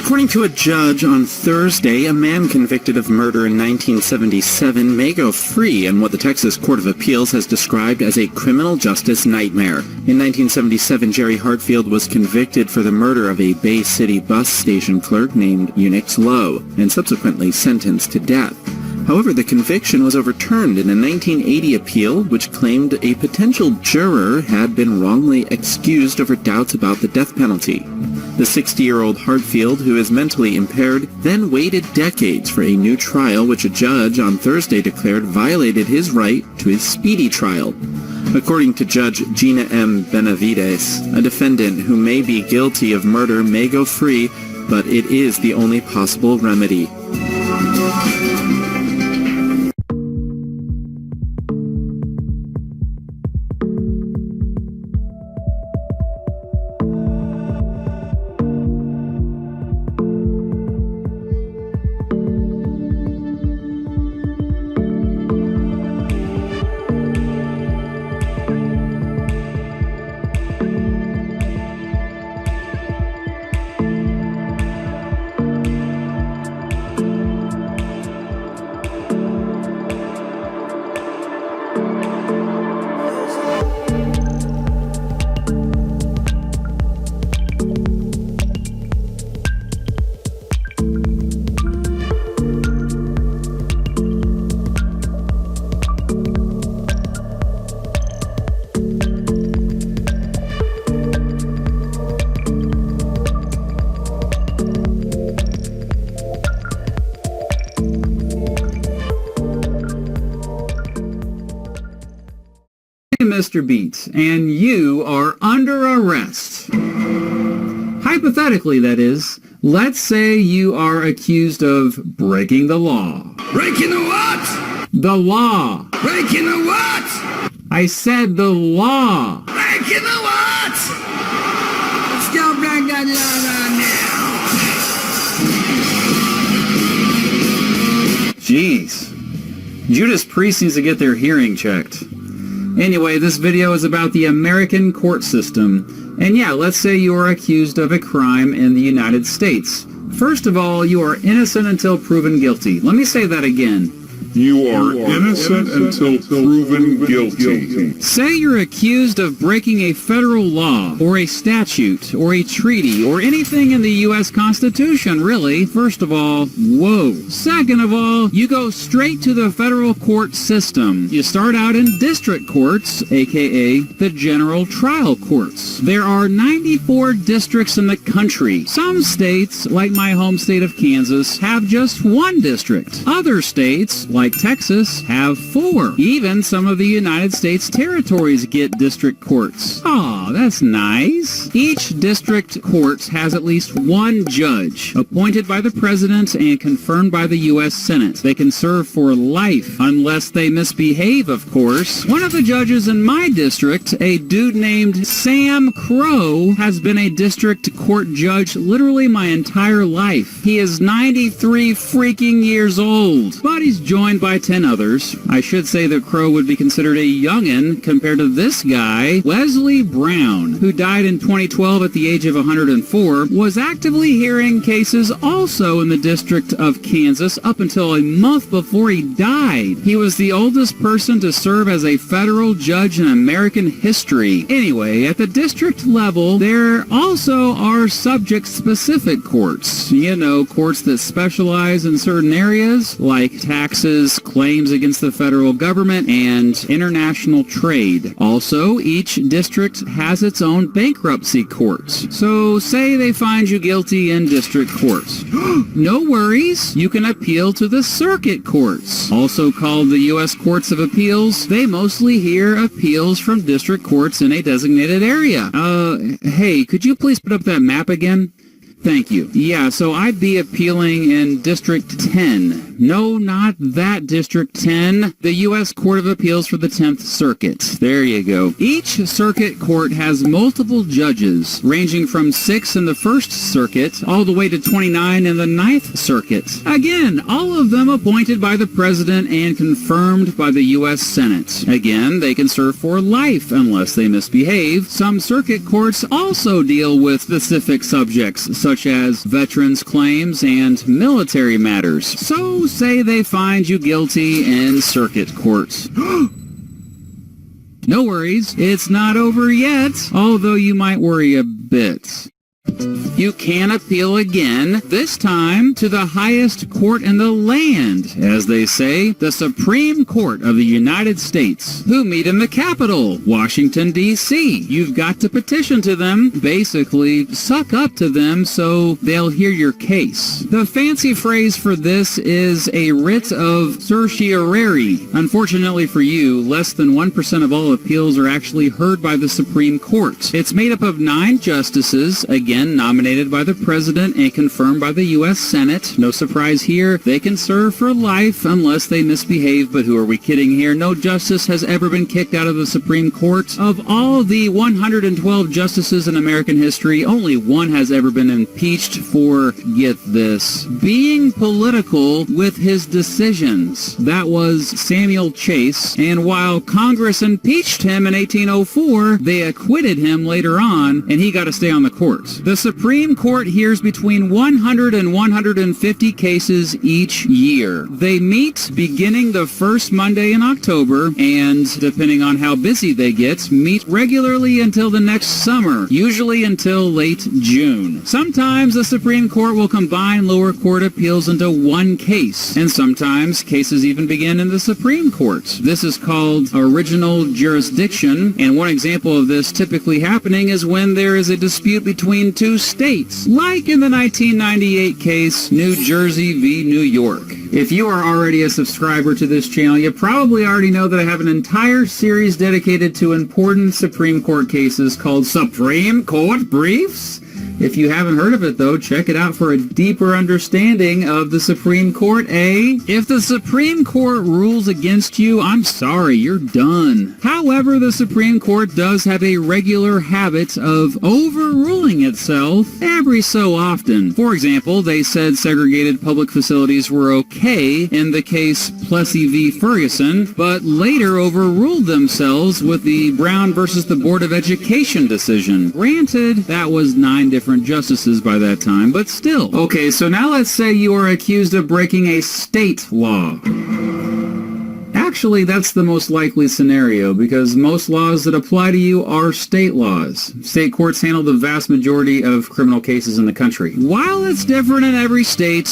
According to a judge on Thursday, a man convicted of murder in 1977 may go free in what the Texas Court of Appeals has described as a criminal justice nightmare. In 1977, Jerry Hartfield was convicted for the murder of a Bay City bus station clerk named Unix Lowe and subsequently sentenced to death. However, the conviction was overturned in a 1980 appeal which claimed a potential juror had been wrongly excused over doubts about the death penalty. The 60-year-old Hartfield, who is mentally impaired, then waited decades for a new trial which a judge on Thursday declared violated his right to a speedy trial. According to Judge Gina M. Benavides, a defendant who may be guilty of murder may go free, but it is the only possible remedy. Mr. Beats, and you are under arrest. Hypothetically, that is. Let's say you are accused of breaking the law. Breaking the what? The law. Breaking the what? I said the law. Breaking the what? Let's go break that law right now. Jeez. Judas Priest needs to get their hearing checked. Anyway, this video is about the American court system. And yeah, let's say you are accused of a crime in the United States. First of all, you are innocent until proven guilty. Let me say that again. You are innocent until proven guilty. Say you're accused of breaking a federal law, or a statute, or a treaty, or anything in the U.S. Constitution, really. First of all, whoa. Second of all, you go straight to the federal court system. You start out in district courts, aka the general trial courts. There are 94 districts in the country. Some states, like my home state of Kansas, have just one district. Other states, like Texas, have 4. Even some of the United States territories get district courts. Aw, that's nice. Each district court has at least one judge, appointed by the president and confirmed by the U.S. Senate. They can serve for life, unless they misbehave, of course. One of the judges in my district, a dude named Sam Crow, has been a district court judge literally my entire life. He is 93 freaking years old, but he's joined by 10 others. I should say that Crow would be considered a youngin' compared to this guy. Wesley Brown, who died in 2012 at the age of 104, was actively hearing cases also in the District of Kansas up until a month before he died. He was the oldest person to serve as a federal judge in American history. Anyway, at the district level, there also are subject-specific courts. You know, courts that specialize in certain areas, like taxes, claims against the federal government, and international trade. Also, each district has its own bankruptcy courts. So, say they find you guilty in district courts. No worries, you can appeal to the circuit courts, also called the U.S. Courts of Appeals. They mostly hear appeals from district courts in a designated area. Hey, could you please put up that map again? Thank you. Yeah, so I'd be appealing in District 10. No, not that District 10. The U.S. Court of Appeals for the 10th Circuit. There you go. Each circuit court has multiple judges, ranging from 6 in the 1st Circuit all the way to 29 in the 9th Circuit. Again, all of them appointed by the President and confirmed by the U.S. Senate. Again, they can serve for life unless they misbehave. Some circuit courts also deal with specific subjects, such as veterans claims and military matters. So say they find you guilty in circuit court. No worries, it's not over yet, although you might worry a bit. You can appeal again, this time to the highest court in the land, as they say, the Supreme Court of the United States, who meet in the Capitol, Washington, D.C. You've got to petition to them, basically suck up to them so they'll hear your case. The fancy phrase for this is a writ of certiorari. Unfortunately for you, less than 1% of all appeals are actually heard by the Supreme Court. It's made up of 9 justices, again nominated by the President and confirmed by the U.S. Senate. No surprise here, they can serve for life unless they misbehave, but who are we kidding here? No justice has ever been kicked out of the Supreme Court. Of all the 112 justices in American history, only one has ever been impeached for, get this, being political with his decisions. That was Samuel Choyce, and while Congress impeached him in 1804, they acquitted him later on, and he got to stay on the court. The Supreme Court hears between 100 and 150 cases each year. They meet beginning the first Monday in October, and depending on how busy they get, meet regularly until the next summer, usually until late June. Sometimes the Supreme Court will combine lower court appeals into one case, and sometimes cases even begin in the Supreme Court. This is called original jurisdiction, and one example of this typically happening is when there is a dispute between 2 states, like in the 1998 case, New Jersey v. New York. If you are already a subscriber to this channel, you probably already know that I have an entire series dedicated to important Supreme Court cases called Supreme Court Briefs. If you haven't heard of it, though, check it out for a deeper understanding of the Supreme Court, eh? If the Supreme Court rules against you, I'm sorry, you're done. However, the Supreme Court does have a regular habit of overruling itself every so often. For example, they said segregated public facilities were okay in the case Plessy v. Ferguson, but later overruled themselves with the Brown versus the Board of Education decision. Granted, that was 9 different justices by that time, but still. Okay, so now let's say you are accused of breaking a state law. Actually, that's the most likely scenario, because most laws that apply to you are state laws. State courts handle the vast majority of criminal cases in the country. While it's different in every state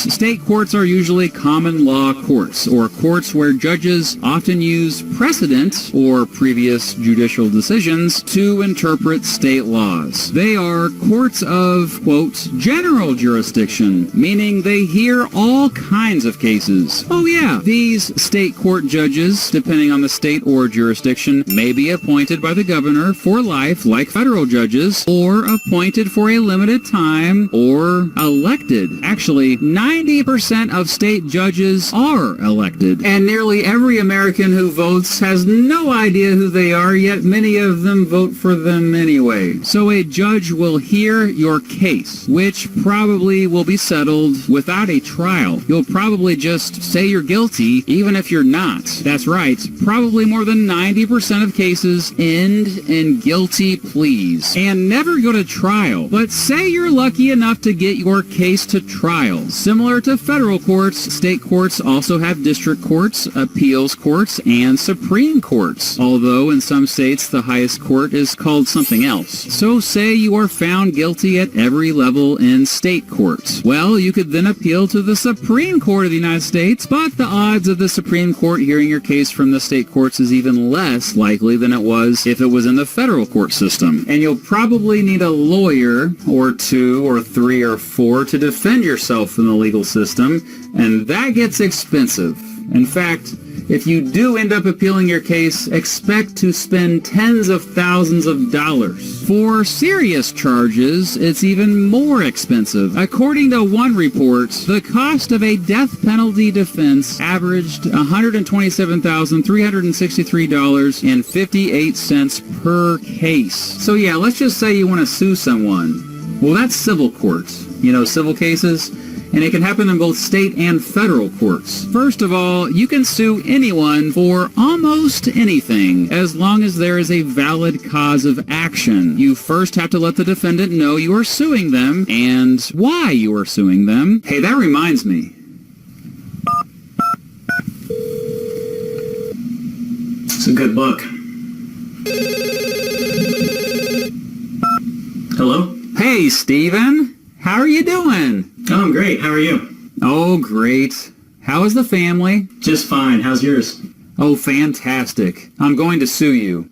courts are usually common law courts, or courts where judges often use precedent, or previous judicial decisions, to interpret state laws. They are courts of, quote, general jurisdiction, meaning they hear all kinds of cases. Oh yeah, these state court judges, depending on the state or jurisdiction, may be appointed by the governor for life like federal judges, or appointed for a limited time, or elected. Actually, 90% of state judges are elected, and nearly every American who votes has no idea who they are, yet many of them vote for them anyway. So a judge will hear your case, which probably will be settled without a trial. You'll probably just say you're guilty, even if you're not. That's right, probably more than 90% of cases end in guilty pleas and never go to trial. But say you're lucky enough to get your case to trial. Similar to federal courts, state courts also have district courts, appeals courts, and Supreme Courts, although in some states the highest court is called something else. So say you are found guilty at every level in state courts. Well, you could then appeal to the Supreme Court of the United States, but the odds of the Supreme Court hearing your case from the state courts is even less likely than it was if it was in the federal court system. And you'll probably need a lawyer, or 2 or 3 or 4, to defend yourself in the legal system, and that gets expensive. In fact, if you do end up appealing your case, expect to spend tens of thousands of dollars. For serious charges, it's even more expensive. According to one report, the cost of a death penalty defense averaged $127,363.58 per case. So yeah, let's just say you want to sue someone. Well, that's civil court. You know, civil cases. And it can happen in both state and federal courts. First of all, you can sue anyone for almost anything, as long as there is a valid cause of action. You first have to let the defendant know you are suing them and why you are suing them. Hey, that reminds me. It's a good book. Hello? Hey, Steven. How are you doing? Oh, I'm great. How are you? Oh, great. How is the family? Just fine. How's yours? Oh, fantastic. I'm going to sue you.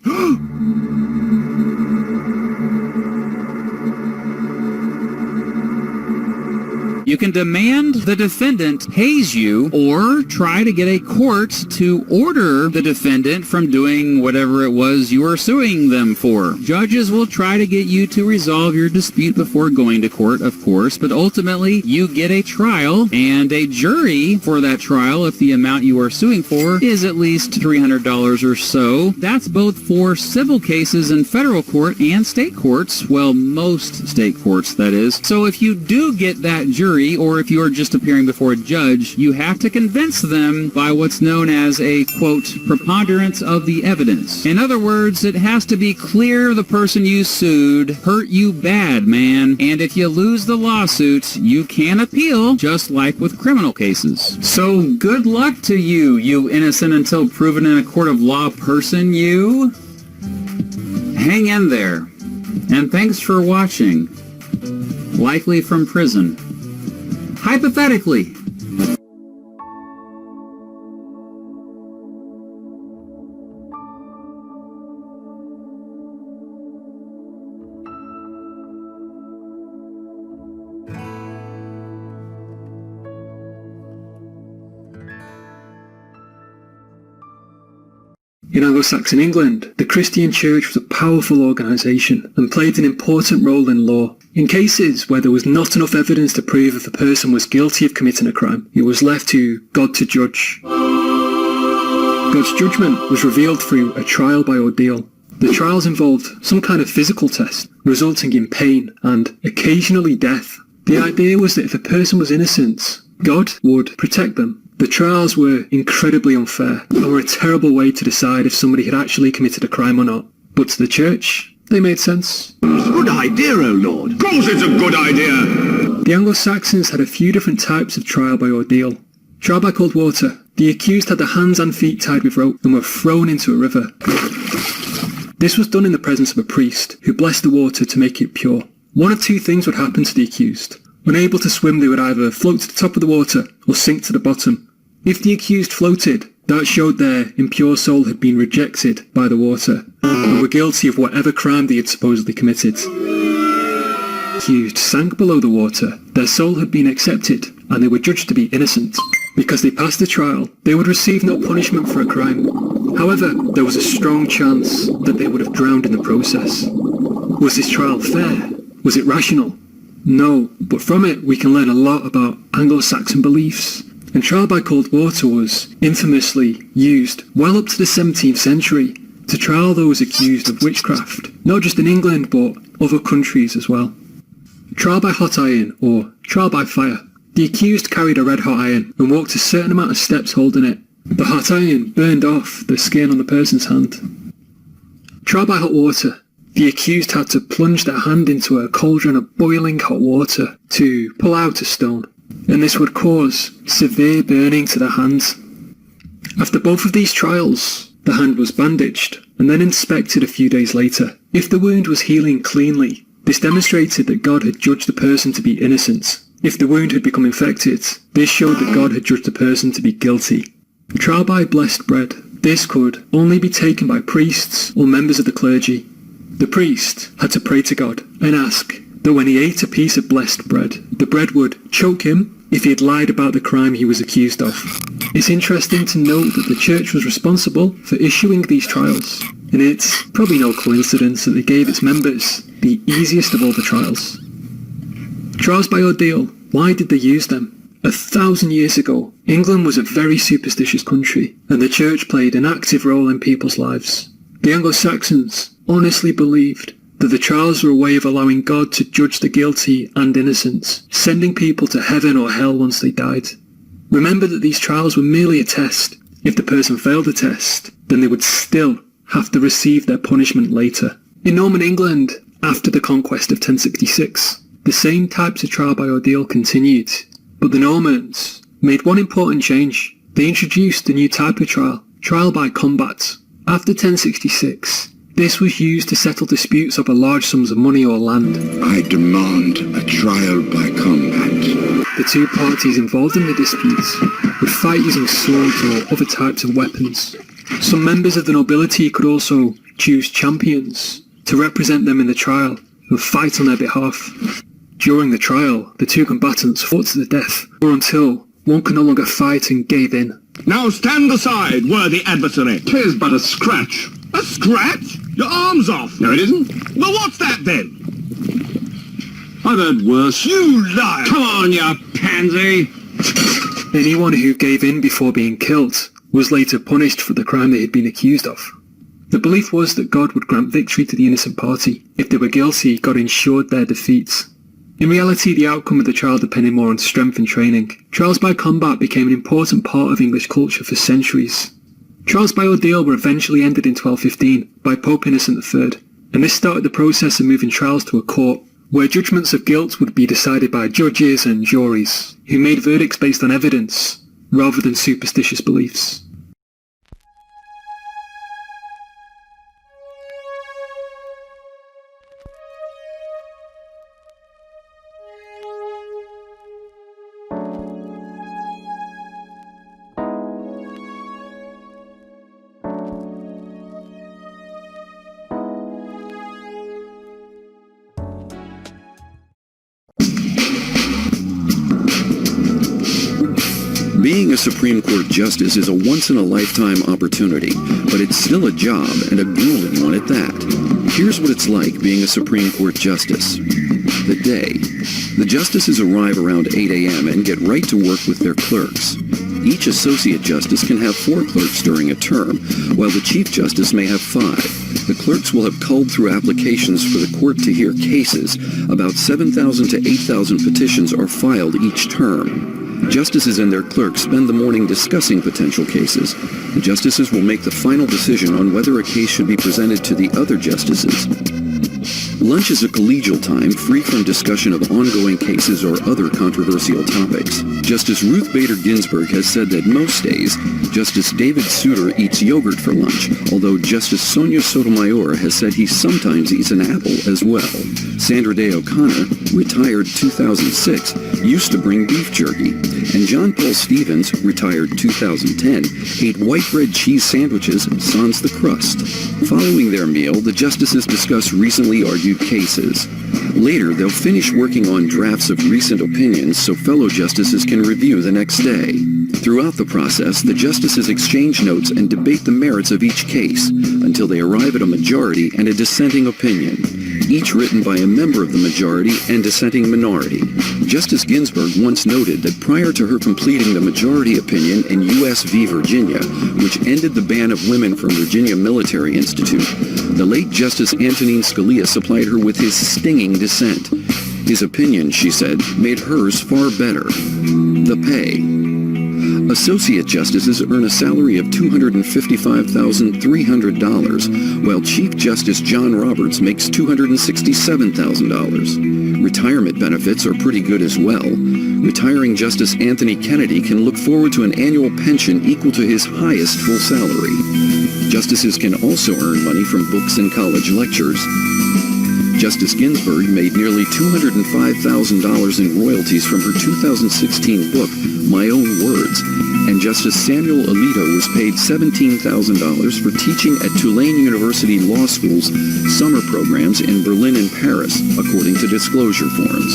You can demand the defendant pays you or try to get a court to order the defendant from doing whatever it was you were suing them for. Judges will try to get you to resolve your dispute before going to court, of course, but ultimately you get a trial and a jury for that trial if the amount you are suing for is at least $300 or so. That's both for civil cases in federal court and state courts. Well, most state courts, that is. So if you do get that jury, or if you are just appearing before a judge, you have to convince them by what's known as a, quote, preponderance of the evidence. In other words, it has to be clear the person you sued hurt you bad, man. And if you lose the lawsuit, you can appeal, just like with criminal cases. So good luck to you, you innocent until proven in a court of law person, you. Hang in there. And thanks for watching. Likely from prison. Hypothetically. In Anglo-Saxon England, the Christian Church was a powerful organisation and played an important role in law. In cases where there was not enough evidence to prove if a person was guilty of committing a crime, it was left to God to judge. God's judgment was revealed through a trial by ordeal. The trials involved some kind of physical test, resulting in pain and occasionally death. The idea was that if a person was innocent, God would protect them. The trials were incredibly unfair and were a terrible way to decide if somebody had actually committed a crime or not. But to the church, they made sense. Good idea, O Lord. Of course it's a good idea! The Anglo-Saxons had a few different types of trial by ordeal. Trial by cold water. The accused had their hands and feet tied with rope and were thrown into a river. This was done in the presence of a priest, who blessed the water to make it pure. One of two things would happen to the accused. Unable to swim, they would either float to the top of the water or sink to the bottom. If the accused floated, that showed their impure soul had been rejected by the water and were guilty of whatever crime they had supposedly committed. The accused sank below the water, their soul had been accepted and they were judged to be innocent. Because they passed the trial, they would receive no punishment for a crime. However, there was a strong chance that they would have drowned in the process. Was this trial fair? Was it rational? No, but from it we can learn a lot about Anglo-Saxon beliefs. And trial by cold water was infamously used well up to the 17th century to trial those accused of witchcraft, not just in England but other countries as well. Trial by hot iron or trial by fire. The accused carried a red hot iron and walked a certain amount of steps holding it. The hot iron burned off the skin on the person's hand. Trial by hot water. The accused had to plunge their hand into a cauldron of boiling hot water to pull out a stone, and this would cause severe burning to the hands. After both of these trials, the hand was bandaged and then inspected a few days later. If the wound was healing cleanly, this demonstrated that God had judged the person to be innocent. If the wound had become infected, this showed that God had judged the person to be guilty. Trial by blessed bread. This could only be taken by priests or members of the clergy. The priest had to pray to God and ask that when he ate a piece of blessed bread, the bread would choke him if he had lied about the crime he was accused of. It's interesting to note that the church was responsible for issuing these trials, and it's probably no coincidence that they gave its members the easiest of all the trials. Trials by ordeal. Why did they use them? 1,000 years ago, England was a very superstitious country, and the church played an active role in people's lives. The Anglo-Saxons honestly believed that the trials were a way of allowing God to judge the guilty and innocent, sending people to heaven or hell once they died. Remember that these trials were merely a test. If the person failed the test, then they would still have to receive their punishment later. In Norman England, after the conquest of 1066, the same types of trial by ordeal continued, but the Normans made one important change. They introduced a new type of trial, trial by combat. After 1066, this was used to settle disputes over large sums of money or land. I demand a trial by combat. The two parties involved in the disputes would fight using swords or other types of weapons. Some members of the nobility could also choose champions to represent them in the trial and would fight on their behalf. During the trial, the two combatants fought to the death, or until one could no longer fight and gave in. Now stand aside, worthy adversary. 'Tis but a scratch. A scratch? Your arm's off. No, it isn't. Well, what's that then? I've heard worse. You liar! Come on, you pansy! Anyone who gave in before being killed was later punished for the crime they had been accused of. The belief was that God would grant victory to the innocent party. If they were guilty, God ensured their defeat. In reality, the outcome of the trial depended more on strength and training. Trials by combat became an important part of English culture for centuries. Trials by ordeal were eventually ended in 1215 by Pope Innocent III, and this started the process of moving trials to a court, where judgments of guilt would be decided by judges and juries, who made verdicts based on evidence, rather than superstitious beliefs. Being a Supreme Court justice is a once-in-a-lifetime opportunity, but it's still a job, and a grueling one at that. Here's what it's like being a Supreme Court justice. The day. The justices arrive around 8 a.m. and get right to work with their clerks. Each associate justice can have 4 clerks during a term, while the Chief Justice may have 5. The clerks will have culled through applications for the court to hear cases. About 7,000 to 8,000 petitions are filed each term. Justices and their clerks spend the morning discussing potential cases. The justices will make the final decision on whether a case should be presented to the other justices. Lunch is a collegial time free from discussion of ongoing cases or other controversial topics. Justice Ruth Bader Ginsburg has said that most days, Justice David Souter eats yogurt for lunch, although Justice Sonia Sotomayor has said he sometimes eats an apple as well. Sandra Day O'Connor, retired 2006, used to bring beef jerky, and John Paul Stevens, retired 2010, ate white bread cheese sandwiches sans the crust. Following their meal, the justices discuss recently argued cases. Later, they'll finish working on drafts of recent opinions so fellow justices can review the next day. Throughout the process, the justices exchange notes and debate the merits of each case until they arrive at a majority and a dissenting opinion, each written by a member of the majority and dissenting minority. Justice Ginsburg once noted that prior to her completing the majority opinion in U.S. v. Virginia, which ended the ban of women from Virginia Military Institute, the late Justice Antonin Scalia supplied her with his stinging dissent. His opinion, she said, made hers far better. The pay. Associate justices earn a salary of $255,300, while Chief Justice John Roberts makes $267,000. Retirement benefits are pretty good as well. Retiring Justice Anthony Kennedy can look forward to an annual pension equal to his highest full salary. Justices can also earn money from books and college lectures. Justice Ginsburg made nearly $205,000 in royalties from her 2016 book, My Own Words, and Justice Samuel Alito was paid $17,000 for teaching at Tulane University Law School's summer programs in Berlin and Paris, according to disclosure forms.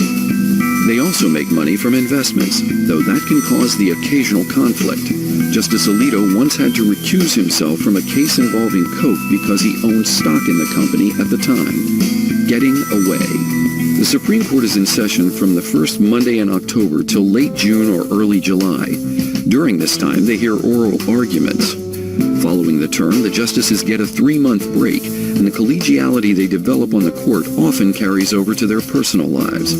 They also make money from investments, though that can cause the occasional conflict. Justice Alito once had to recuse himself from a case involving Coke because he owned stock in the company at the time. Getting away. The Supreme Court is in session from the first Monday in October till late June or early July. During this time, they hear oral arguments. Following the term, the justices get a 3-month break, and the collegiality they develop on the court often carries over to their personal lives.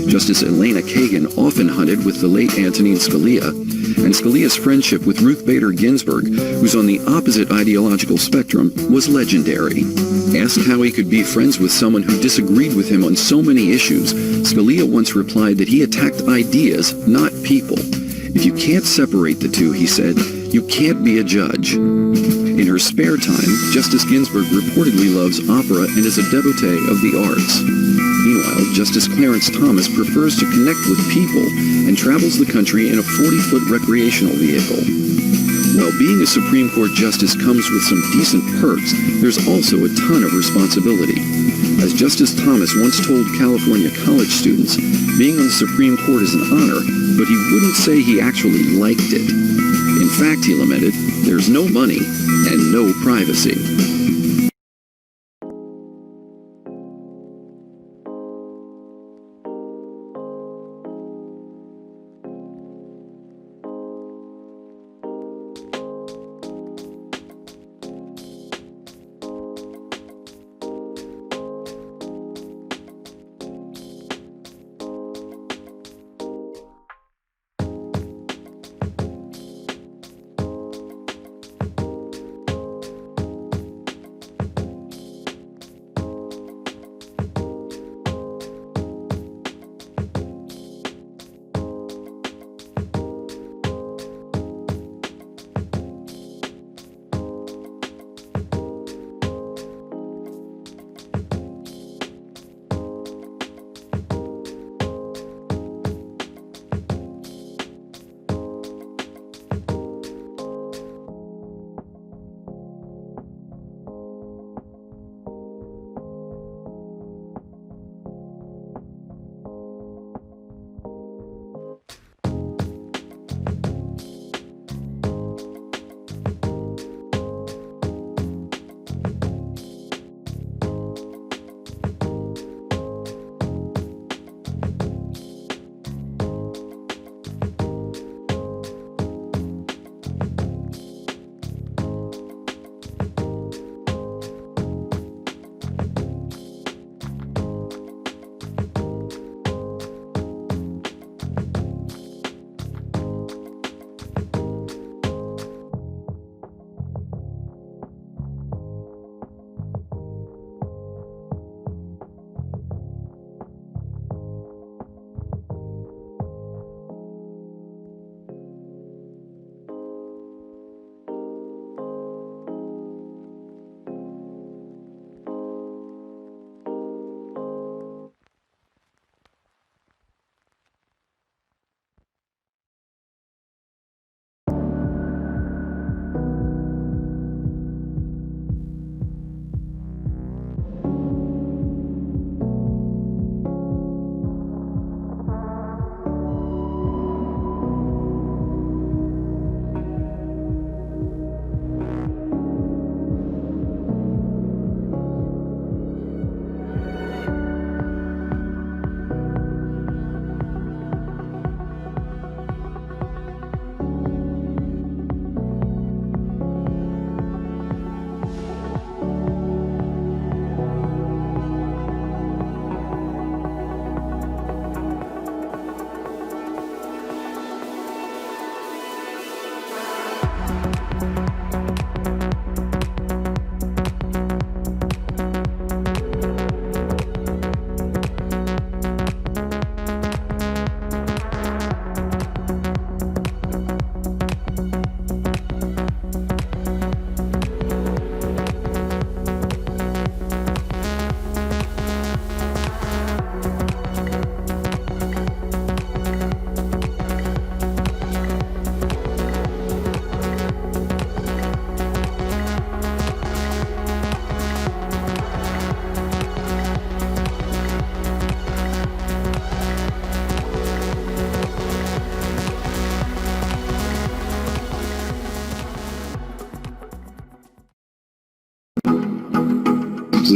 Justice Elena Kagan often hunted with the late Antonin Scalia, and Scalia's friendship with Ruth Bader Ginsburg, who's on the opposite ideological spectrum, was legendary. Asked how he could be friends with someone who disagreed with him on so many issues, Scalia once replied that he attacked ideas, not people. If you can't separate the two, he said, you can't be a judge. In her spare time, Justice Ginsburg reportedly loves opera and is a devotee of the arts. Meanwhile, Justice Clarence Thomas prefers to connect with people and travels the country in a 40-foot recreational vehicle. While being a Supreme Court justice comes with some decent perks, there's also a ton of responsibility. As Justice Thomas once told California college students, being on the Supreme Court is an honor, but he wouldn't say he actually liked it. In fact, he lamented, there's no money and no privacy.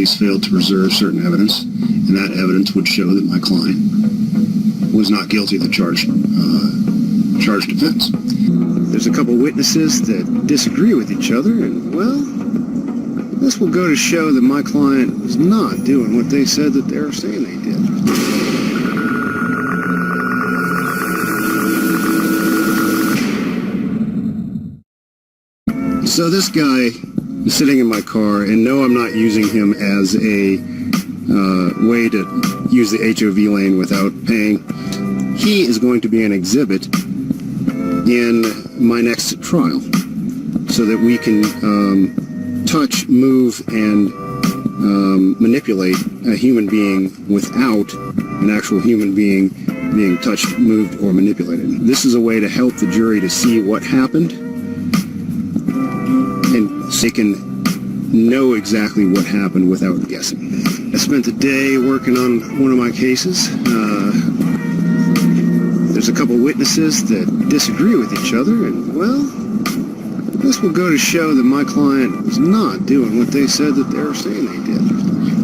police failed to preserve certain evidence, and that evidence would show that my client was not guilty of the charged offense. There's a couple witnesses that disagree with each other, and, well, this will go to show that my client was not doing what they said that they were saying they did. So this guy is sitting in my car, and no, I'm not using him as a way to use the HOV lane without paying. He is going to be an exhibit in my next trial so that we can touch, move, and manipulate a human being without an actual human being being touched, moved, or manipulated. This is a way to help the jury to see what happened, and so they can know exactly what happened without guessing. I spent the day working on one of my cases. There's a couple witnesses that disagree with each other, and, well, this will go to show that my client was not doing what they said that they were saying they did.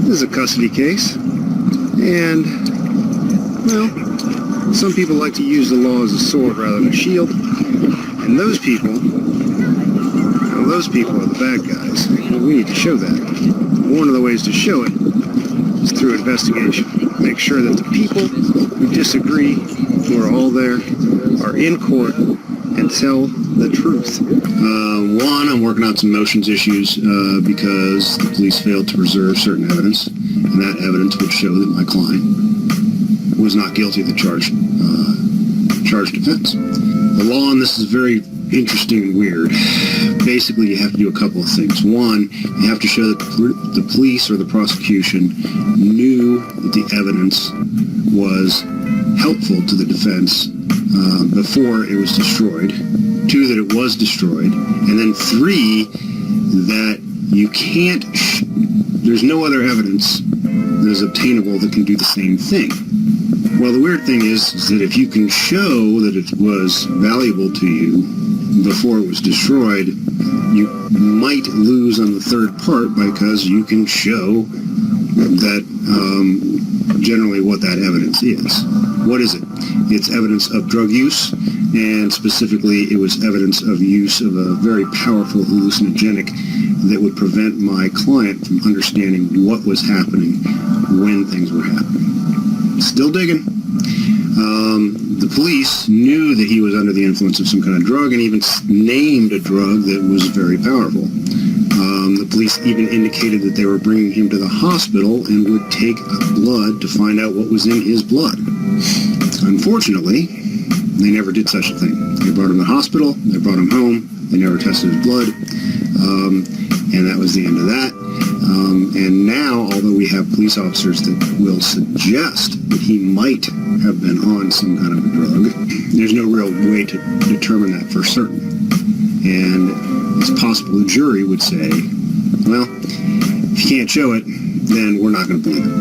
This is a custody case, and, well, some people like to use the law as a sword rather than a shield, and those people are the bad guys. We need to show that. One of the ways to show it is through investigation. Make sure that the people who disagree, who are all there, are in court and tell the truth. One, I'm working on some motions issues because the police failed to preserve certain evidence, and that evidence would show that my client was not guilty of the charged offense. The law on this is very interesting and weird. Basically, you have to do a couple of things. One, you have to show that the police or the prosecution knew that the evidence was helpful to the defense before it was destroyed. Two, that it was destroyed. And then three, that you can't, there's no other evidence that is obtainable that can do the same thing. Well, the weird thing is that if you can show that it was valuable to you before it was destroyed, you might lose on the third part because you can show that generally what that evidence is. What is it? It's evidence of drug use, and specifically it was evidence of use of a very powerful hallucinogenic that would prevent my client from understanding what was happening when things were happening. Still digging. The police knew that he was under the influence of some kind of drug and even named a drug that was very powerful. The police even indicated that they were bringing him to the hospital and would take blood to find out what was in his blood. Unfortunately, they never did such a thing. They brought him to the hospital, they brought him home, they never tested his blood, and that was the end of that. And now, although we have police officers that will suggest that he might have been on some kind of a drug, there's no real way to determine that for certain. And it's possible a jury would say, well, if you can't show it, then we're not going to believe it.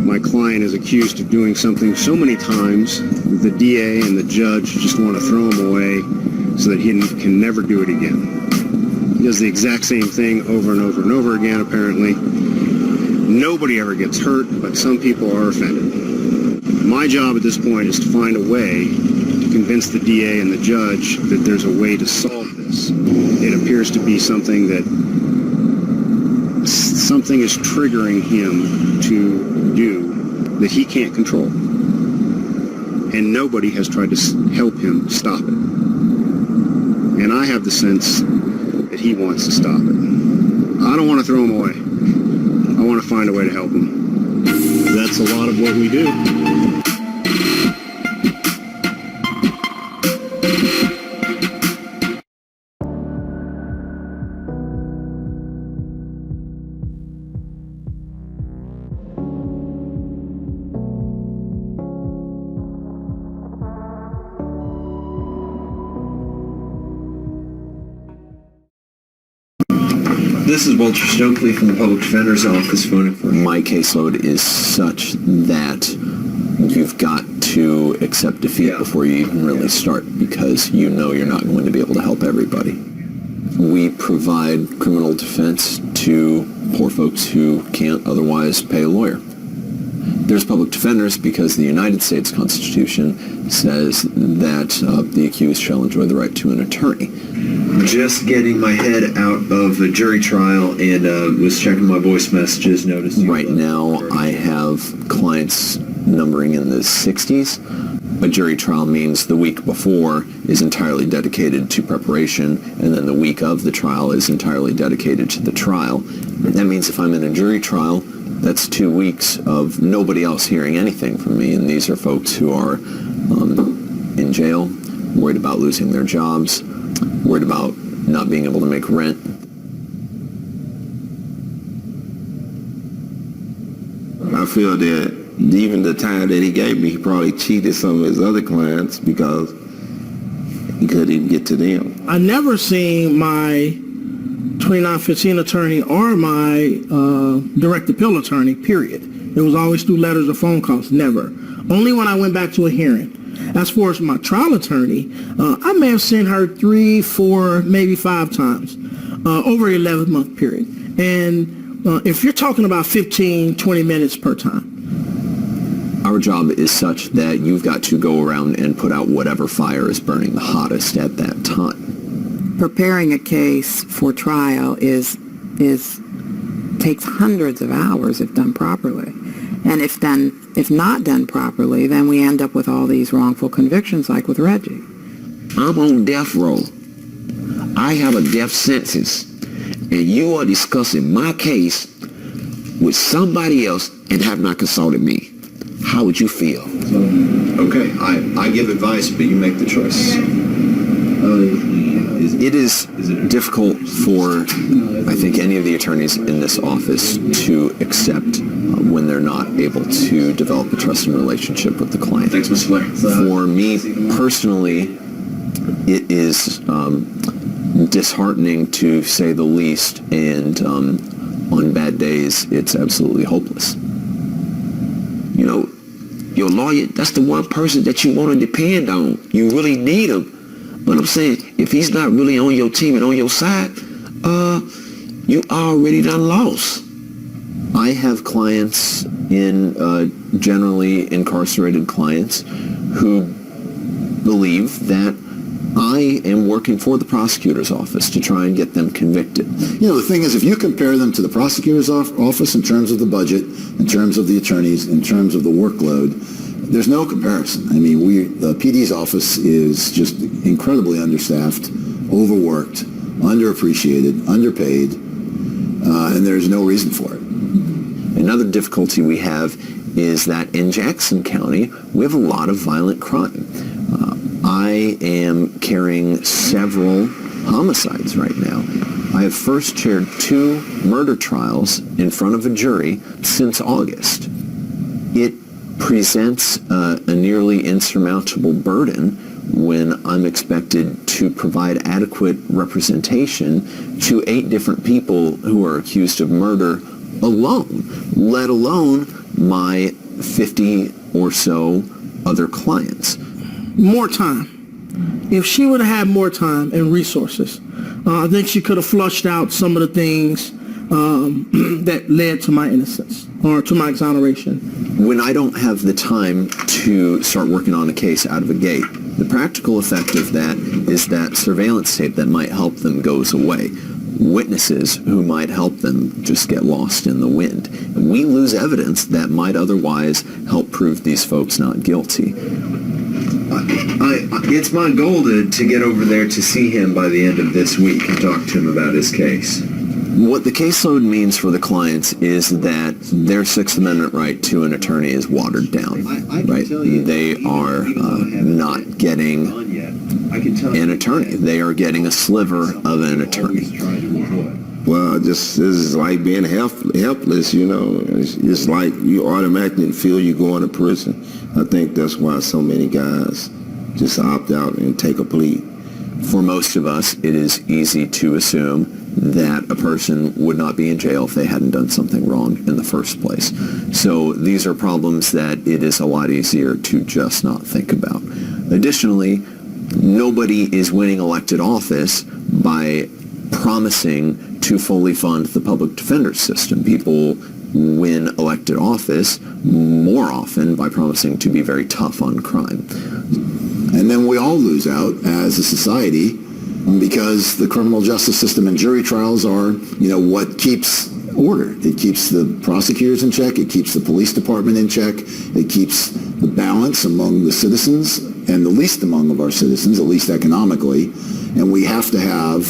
My client is accused of doing something so many times that the DA and the judge just want to throw him away so that he can never do it again. He does the exact same thing over and over and over again, apparently. Nobody ever gets hurt, but some people are offended. My job at this point is to find a way to convince the DA and the judge that there's a way to solve this. It appears to be something is triggering him to do that he can't control. And nobody has tried to help him stop it. And I have the sense that he wants to stop it. I don't want to throw him away. I want to find a way to help him. That's a lot of what we do. This is Walter Stokely from the Public Defender's Office phoning for. My caseload is such that you've got to accept defeat before you even really start, because you know you're not going to be able to help everybody. We provide criminal defense to poor folks who can't otherwise pay a lawyer. There's public defenders because the United States Constitution says that the accused shall enjoy the right to an attorney. Just getting my head out of a jury trial and was checking my voice messages, noticed. Right now I have clients numbering in the 60s. A jury trial means the week before is entirely dedicated to preparation, and then the week of the trial is entirely dedicated to the trial. That means if I'm in a jury trial, that's 2 weeks of nobody else hearing anything from me, and these are folks who are in jail, worried about losing their jobs, worried about not being able to make rent. I feel that even the time that he gave me, he probably cheated some of his other clients because he couldn't even get to them. I never seen my 2915 attorney or my direct appeal attorney, period. It was always through letters or phone calls, never. Only when I went back to a hearing. As far as my trial attorney, I may have seen her 3, 4, maybe 5 times over an 11-month period. And if you're talking about 15, 20 minutes per time. Our job is such that you've got to go around and put out whatever fire is burning the hottest at that time. Preparing a case for trial takes hundreds of hours if done properly. And if not done properly, then we end up with all these wrongful convictions like with Reggie. I'm on death row. I have a death sentence, and you are discussing my case with somebody else and have not consulted me. How would you feel? Okay, I give advice, but you make the choice. It is difficult for, I think, any of the attorneys in this office to accept when they're not able to develop a trusting relationship with the client. Thanks, Mr. Blair. For me personally, it is disheartening to say the least, and on bad days, it's absolutely hopeless. You know, your lawyer, that's the one person that you want to depend on. You really need him. But I'm saying, if he's not really on your team and on your side, you already done lost. I have clients generally incarcerated clients who believe that I am working for the prosecutor's office to try and get them convicted. You know, the thing is, if you compare them to the prosecutor's office in terms of the budget, in terms of the attorneys, in terms of the workload, there's no comparison. I mean, the PD's office is just incredibly understaffed, overworked, underappreciated, underpaid, and there's no reason for it. Another difficulty we have is that in Jackson County, we have a lot of violent crime. I am carrying several homicides right now. I have first chaired 2 murder trials in front of a jury since August. It presents a nearly insurmountable burden when I'm expected to provide adequate representation to 8 different people who are accused of murder alone, let alone my 50 or so other clients. More time. If she would have had more time and resources, I think she could have flushed out some of the things that led to my innocence or to my exoneration. When I don't have the time to start working on a case out of a gate, the practical effect of that is that surveillance tape that might help them goes away. Witnesses who might help them just get lost in the wind. And we lose evidence that might otherwise help prove these folks not guilty. It's my goal to get over there to see him by the end of this week and talk to him about his case. What the caseload means for the clients is that their Sixth Amendment right to an attorney is watered down. Right? They are not getting an attorney. They are getting a sliver of an attorney. Well, this is like being helpless, you know. It's like you automatically feel you're going to prison. I think that's why so many guys just opt out and take a plea. For most of us, it is easy to assume that a person would not be in jail if they hadn't done something wrong in the first place. So these are problems that it is a lot easier to just not think about. Additionally, nobody is winning elected office by promising to fully fund the public defender system. People win elected office more often by promising to be very tough on crime. And then we all lose out as a society because the criminal justice system and jury trials are, what keeps order. It keeps the prosecutors in check. It keeps the police department in check. It keeps the balance among the citizens and the least among of our citizens, at least economically. And we have to have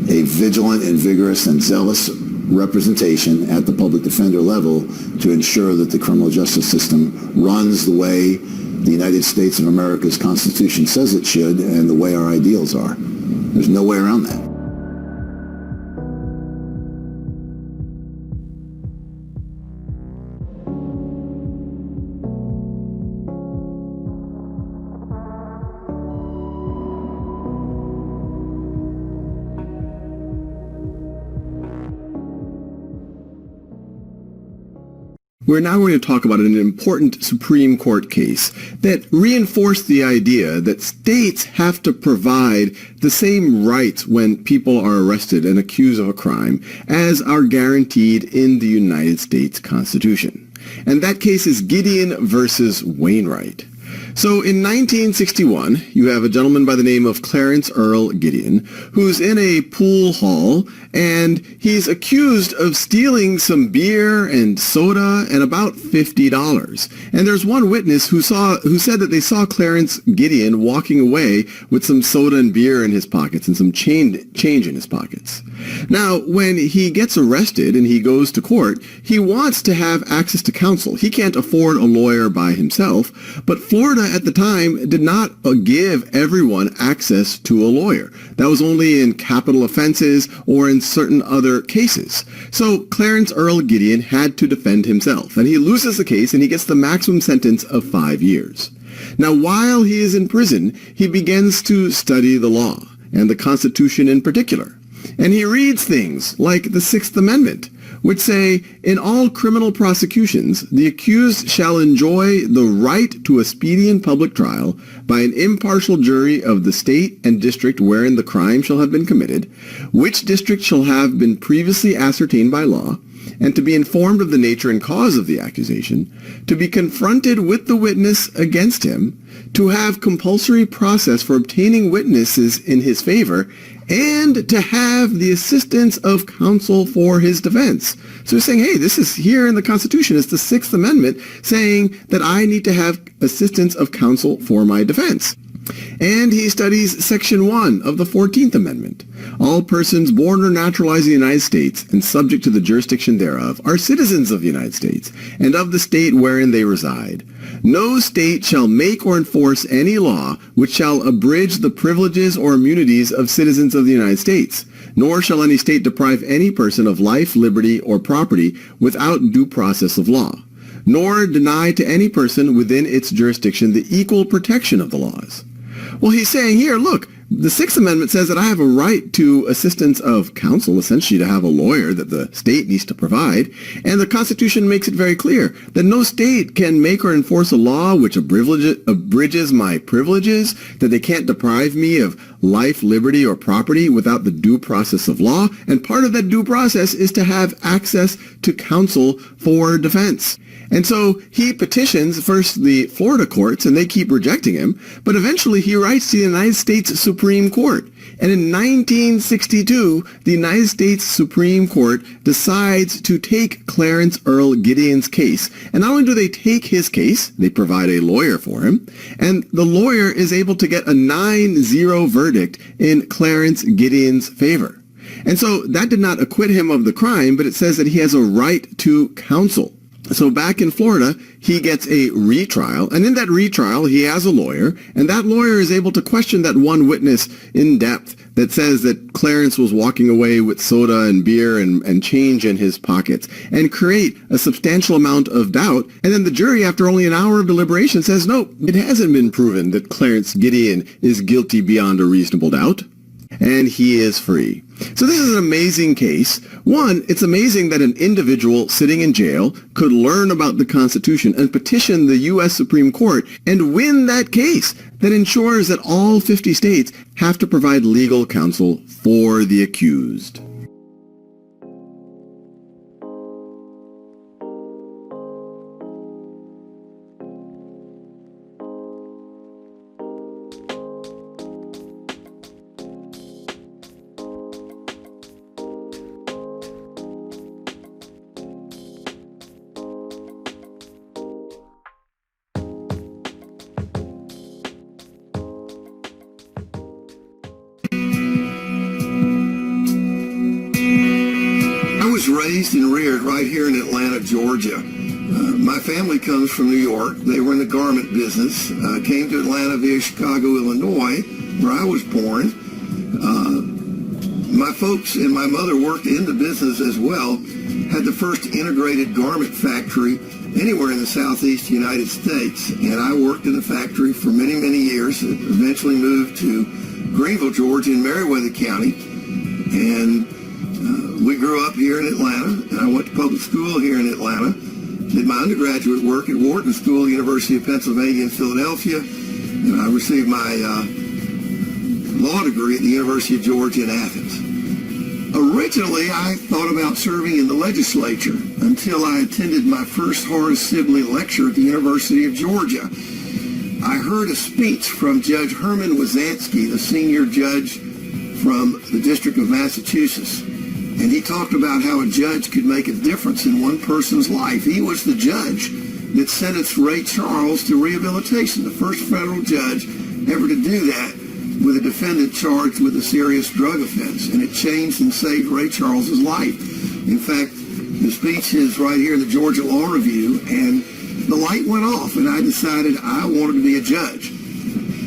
a vigilant and vigorous and zealous representation at the public defender level to ensure that the criminal justice system runs the way the United States of America's Constitution says it should and the way our ideals are. There's no way around that. We're now going to talk about an important Supreme Court case that reinforced the idea that states have to provide the same rights when people are arrested and accused of a crime as are guaranteed in the United States Constitution. And that case is Gideon versus Wainwright. So in 1961, you have a gentleman by the name of Clarence Earl Gideon, who's in a pool hall, and he's accused of stealing some beer and soda and about $50. And there's one witness who said that they saw Clarence Gideon walking away with some soda and beer in his pockets and some change in his pockets. Now, when he gets arrested and he goes to court, he wants to have access to counsel. He can't afford a lawyer by himself, but Florida at the time did not give everyone access to a lawyer. That was only in capital offenses or in certain other cases. So Clarence Earl Gideon had to defend himself, and he loses the case and he gets the maximum sentence of 5 years. Now, while he is in prison, he begins to study the law, and the Constitution in particular. And he reads things like the Sixth Amendment, which say, in all criminal prosecutions, the accused shall enjoy the right to a speedy and public trial by an impartial jury of the state and district wherein the crime shall have been committed, which district shall have been previously ascertained by law, and to be informed of the nature and cause of the accusation, to be confronted with the witness against him, to have compulsory process for obtaining witnesses in his favor, and to have the assistance of counsel for his defense. So he's saying, hey, this is here in the Constitution. It's the Sixth Amendment saying that I need to have assistance of counsel for my defense. And he studies Section 1 of the 14th Amendment. All persons born or naturalized in the United States and subject to the jurisdiction thereof are citizens of the United States and of the state wherein they reside. No state shall make or enforce any law which shall abridge the privileges or immunities of citizens of the United States, nor shall any state deprive any person of life, liberty, or property without due process of law, nor deny to any person within its jurisdiction the equal protection of the laws. Well, he's saying here, look, the Sixth Amendment says that I have a right to assistance of counsel, essentially to have a lawyer that the state needs to provide, and the Constitution makes it very clear that no state can make or enforce a law which abridges my privileges, that they can't deprive me of life, liberty, or property without the due process of law, and part of that due process is to have access to counsel for defense. And so he petitions first the Florida courts, and they keep rejecting him, but eventually he writes to the United States Supreme Court. And in 1962, the United States Supreme Court decides to take Clarence Earl Gideon's case. And not only do they take his case, they provide a lawyer for him, and the lawyer is able to get a 9-0 verdict in Clarence Gideon's favor. And so that did not acquit him of the crime, but it says that he has a right to counsel. So back in Florida, he gets a retrial, and in that retrial, he has a lawyer, and that lawyer is able to question that one witness in depth that says that Clarence was walking away with soda and beer and change in his pockets, and create a substantial amount of doubt. And then the jury, after only an hour of deliberation, says, no, it hasn't been proven that Clarence Gideon is guilty beyond a reasonable doubt. And he is free. So this is an amazing case. One, it's amazing that an individual sitting in jail could learn about the Constitution and petition the U.S. Supreme Court and win that case that ensures that all 50 states have to provide legal counsel for the accused. raised and reared right here in Atlanta, Georgia. My family comes from New York. They were in the garment business. Came to Atlanta via Chicago, Illinois, where I was born. My folks and my mother worked in the business as well. Had the first integrated garment factory anywhere in the southeast United States. And I worked in the factory for many, many years. Eventually moved to Greenville, Georgia in Meriwether County. And we grew up here in Atlanta. And I went to public school here in Atlanta. Did my undergraduate work at Wharton School, University of Pennsylvania in Philadelphia. And I received my law degree at the University of Georgia in Athens. Originally, I thought about serving in the legislature until I attended my first Horace Sibley lecture at the University of Georgia. I heard a speech from Judge Herman Wazansky, the senior judge from the District of Massachusetts. And he talked about how a judge could make a difference in one person's life. He was the judge that sentenced Ray Charles to rehabilitation, the first federal judge ever to do that with a defendant charged with a serious drug offense. And it changed and saved Ray Charles's life. In fact, the speech is right here in the Georgia Law Review, and the light went off, and I decided I wanted to be a judge.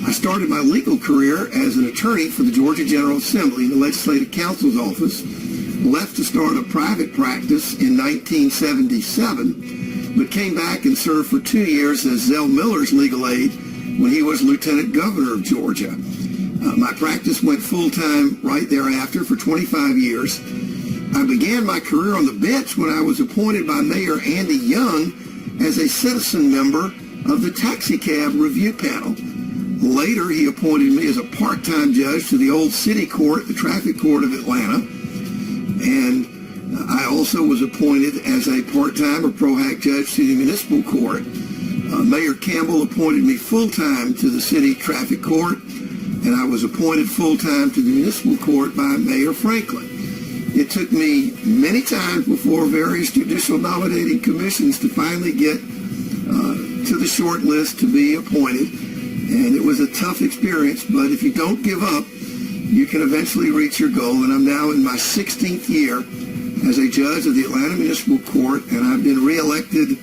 I started my legal career as an attorney for the Georgia General Assembly in the Legislative Counsel's Office, left to start a private practice in 1977, but came back and served for 2 years as Zell Miller's legal aide when he was Lieutenant Governor of Georgia. My practice went full-time right thereafter for 25 years. I began my career on the bench when I was appointed by Mayor Andy Young as a citizen member of the taxicab review panel. Later, he appointed me as a part-time judge to the old city court, the traffic court of Atlanta. And I also was appointed as a part-time or pro hac judge to the municipal court. Mayor Campbell appointed me full-time to the city traffic court, and I was appointed full-time to the municipal court by Mayor Franklin. It took me many times before various judicial nominating commissions to finally get to the short list to be appointed. And it was a tough experience, but if you don't give up, you can eventually reach your goal. And I'm now in my 16th year as a judge of the Atlanta Municipal Court, and I've been reelected,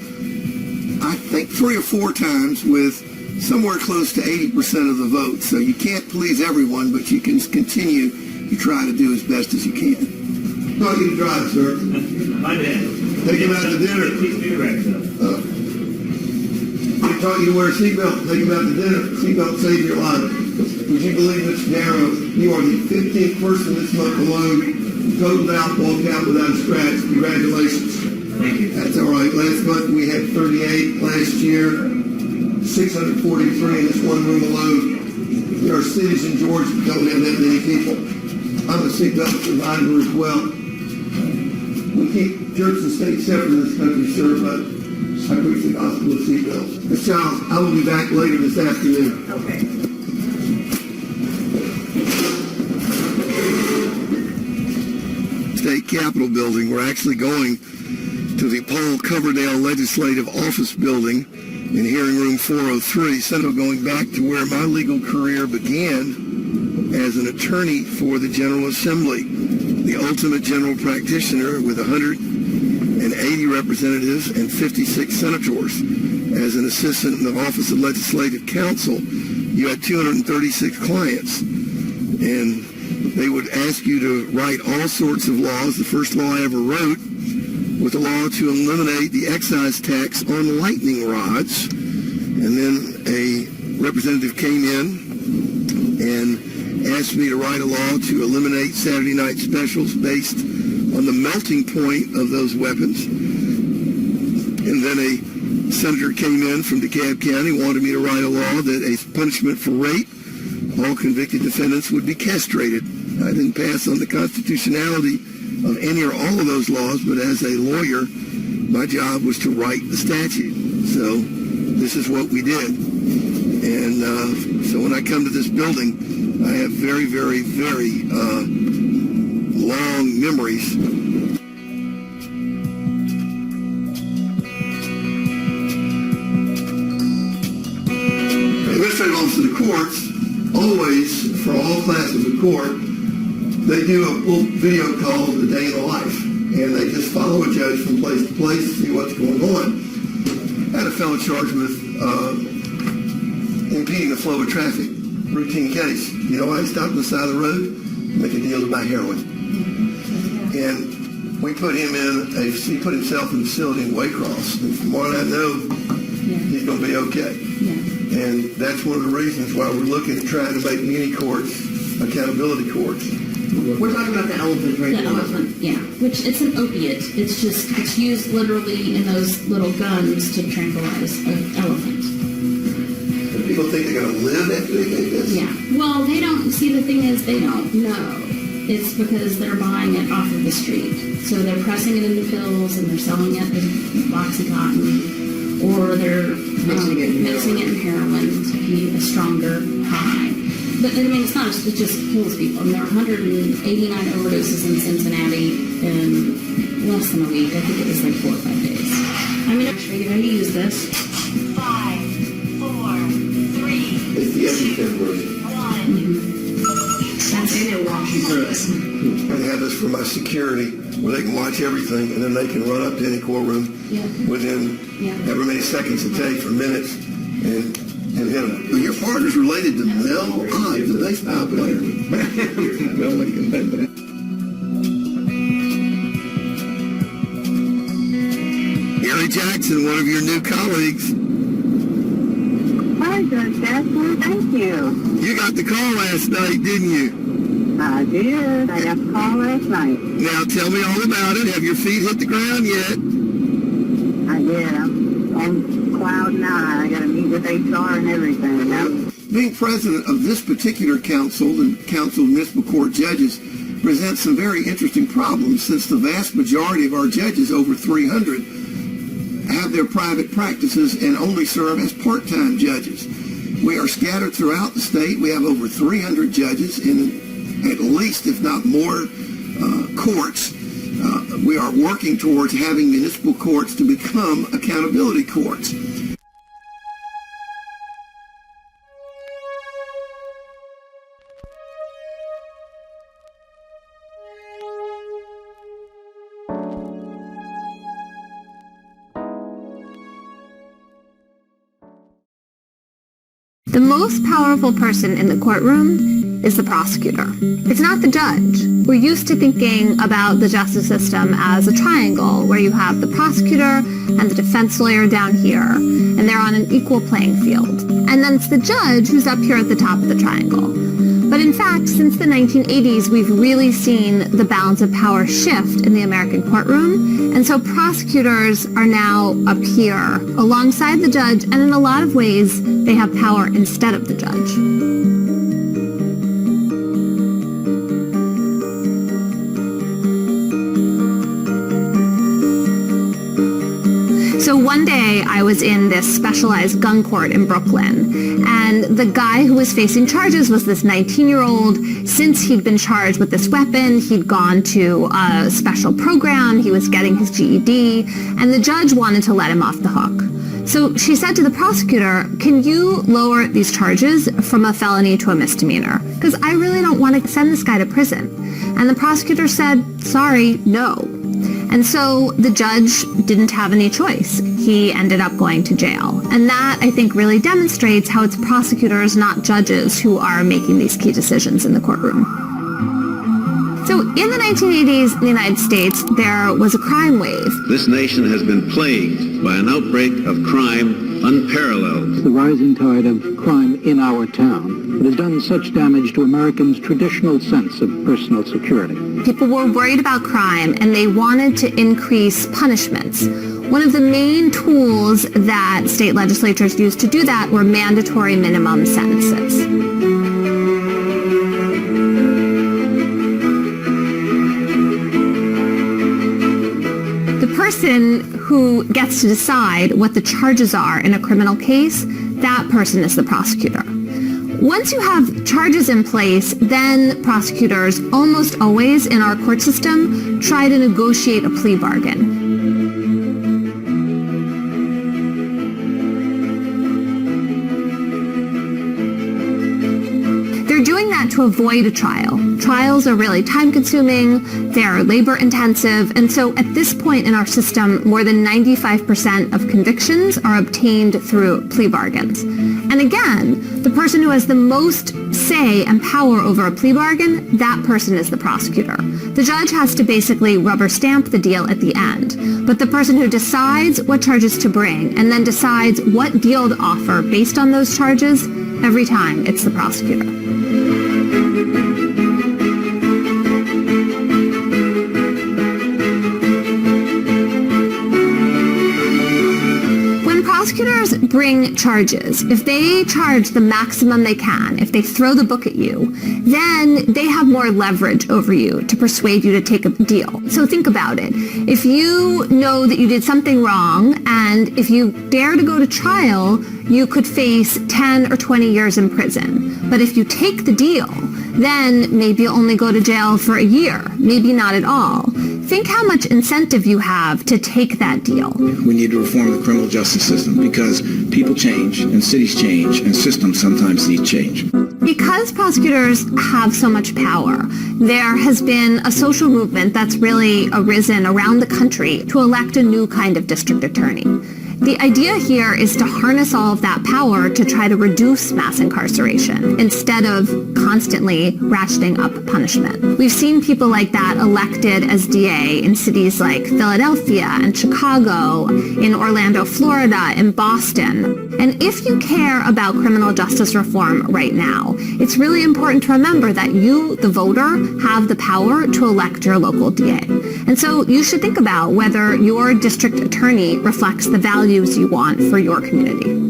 I think, 3 or 4 times with somewhere close to 80% of the vote. So you can't please everyone, but you can continue to try to do as best as you can. How you to drive, sir? My dad. Take him out to dinner. They taught you to wear a seatbelt. Take him out to dinner. Seatbelt saved your life. Would you believe, Mr. Darrow, you are the 15th person this month alone totaled alcohol count without a scratch. Congratulations. Thank you. That's all right. Last month we had 38. Last year, 643 in this one room alone. There are cities in Georgia that don't have that many people. I'm a seatbelt survivor as well. We keep church and state separate in this country, sir, but I preach the gospel of seatbelts. Ms. Childs, I will be back later this afternoon. Okay. State Capitol building. We're actually going to the Paul Coverdale Legislative Office building in hearing room 403. So going back to where my legal career began as an attorney for the General Assembly, the ultimate general practitioner with 180 representatives and 56 senators. As an assistant in the Office of Legislative Counsel, you had 236 clients. And they would ask you to write all sorts of laws. The first law I ever wrote was a law to eliminate the excise tax on lightning rods. And then a representative came in and asked me to write a law to eliminate Saturday night specials based on the melting point of those weapons. And then a senator came in from DeKalb County, wanted me to write a law that a punishment for rape, all convicted defendants would be castrated. I didn't pass on the constitutionality of any or all of those laws, but as a lawyer, my job was to write the statute. So this is what we did. And so when I come to this building, I have very, very, very long memories. Administrative office of the courts, always, for all classes of court, they do a little video called The Day in the Life. and they just follow a judge from place to place to see what's going on. I had a fellow charged with impeding the flow of traffic, routine case. You know why he stopped on the side of the road? Making deals about heroin. And we put him he put himself in a facility in Waycross. And from what I know, he's going to be okay. And that's one of the reasons why we're looking at trying to make many courts accountability courts. We're talking about the elephant right now. The elephant, yeah. Which, it's an opiate. It's used literally in those little guns to tranquilize an elephant. People think they're going to live after they take this? Yeah. Well, they don't, see, the thing is, they don't know. It's because they're buying it off of the street. So they're pressing it into pills and they're selling it as Oxycontin, or they're mixing it in heroin to be a stronger high. But I mean, it's not, it just kills people. And there are 189 overdoses in Cincinnati in less than a week. I think it was like 4 or 5 days. I mean, are you ready to use this? 5, 4, 3. It's the EpiPen version. 1. That's it. It walks you through it. I have this for my security, where they can watch everything, and then they can run up to any courtroom within however many seconds it takes, or minutes, and hit them. Your partner's related to Mel Ives, the baseball player. Gary Jackson, one of your new colleagues. Hi, Judge Jackson. Thank you. You got the call last night, didn't you? I did. I got the call last night. Now tell me all about it. Have your feet hit the ground yet? I did. I'm on cloud 9. I got to meet with HR and everything. Now, being president of this particular council, the Council of Municipal Court Judges, presents some very interesting problems, since the vast majority of our judges, over 300, have their private practices and only serve as part-time judges. We are scattered throughout the state. We have over 300 judges in at least, if not more, courts. We are working towards having municipal courts to become accountability courts. The most powerful person in the courtroom is the prosecutor. It's not the judge. We're used to thinking about the justice system as a triangle where you have the prosecutor and the defense lawyer down here, and they're on an equal playing field. And then it's the judge who's up here at the top of the triangle. But in fact, since the 1980s, we've really seen the balance of power shift in the American courtroom. And so prosecutors are now up here alongside the judge, and in a lot of ways, they have power instead of the judge. So one day I was in this specialized gun court in Brooklyn, and the guy who was facing charges was this 19-year-old. Since he'd been charged with this weapon, he'd gone to a special program, he was getting his GED, and the judge wanted to let him off the hook. So she said to the prosecutor, can you lower these charges from a felony to a misdemeanor? Because I really don't want to send this guy to prison. And the prosecutor said, sorry, no. And so the judge didn't have any choice. He ended up going to jail. And that, I think, really demonstrates how it's prosecutors, not judges, who are making these key decisions in the courtroom. So in the 1980s in the United States, there was a crime wave. This nation has been plagued by an outbreak of crime unparalleled. The rising tide of crime in our town. It has done such damage to Americans' traditional sense of personal security. People were worried about crime, and they wanted to increase punishments. One of the main tools that state legislatures used to do that were mandatory minimum sentences. The person who gets to decide what the charges are in a criminal case, that person is the prosecutor. Once you have charges in place, then prosecutors, almost always in our court system, try to negotiate a plea bargain. They're doing that to avoid a trial. Trials are really time-consuming, they're labor-intensive, and so at this point in our system, more than 95% of convictions are obtained through plea bargains. And again, the person who has the most say and power over a plea bargain, that person is the prosecutor. The judge has to basically rubber stamp the deal at the end, but the person who decides what charges to bring and then decides what deal to offer based on those charges, every time it's the prosecutor. Prosecutors bring charges. If they charge the maximum they can, if they throw the book at you, then they have more leverage over you to persuade you to take a deal. So think about it. If you know that you did something wrong, and if you dare to go to trial, you could face 10 or 20 years in prison. But if you take the deal, then maybe you'll only go to jail for a year, maybe not at all. Think how much incentive you have to take that deal. We need to reform the criminal justice system because people change and cities change and systems sometimes need change. Because prosecutors have so much power, there has been a social movement that's really arisen around the country to elect a new kind of district attorney. The idea here is to harness all of that power to try to reduce mass incarceration instead of constantly ratcheting up punishment. We've seen people like that elected as DA in cities like Philadelphia and Chicago, in Orlando, Florida, in Boston. And if you care about criminal justice reform right now, it's really important to remember that you, the voter, have the power to elect your local DA. And so you should think about whether your district attorney reflects the values you want for your community.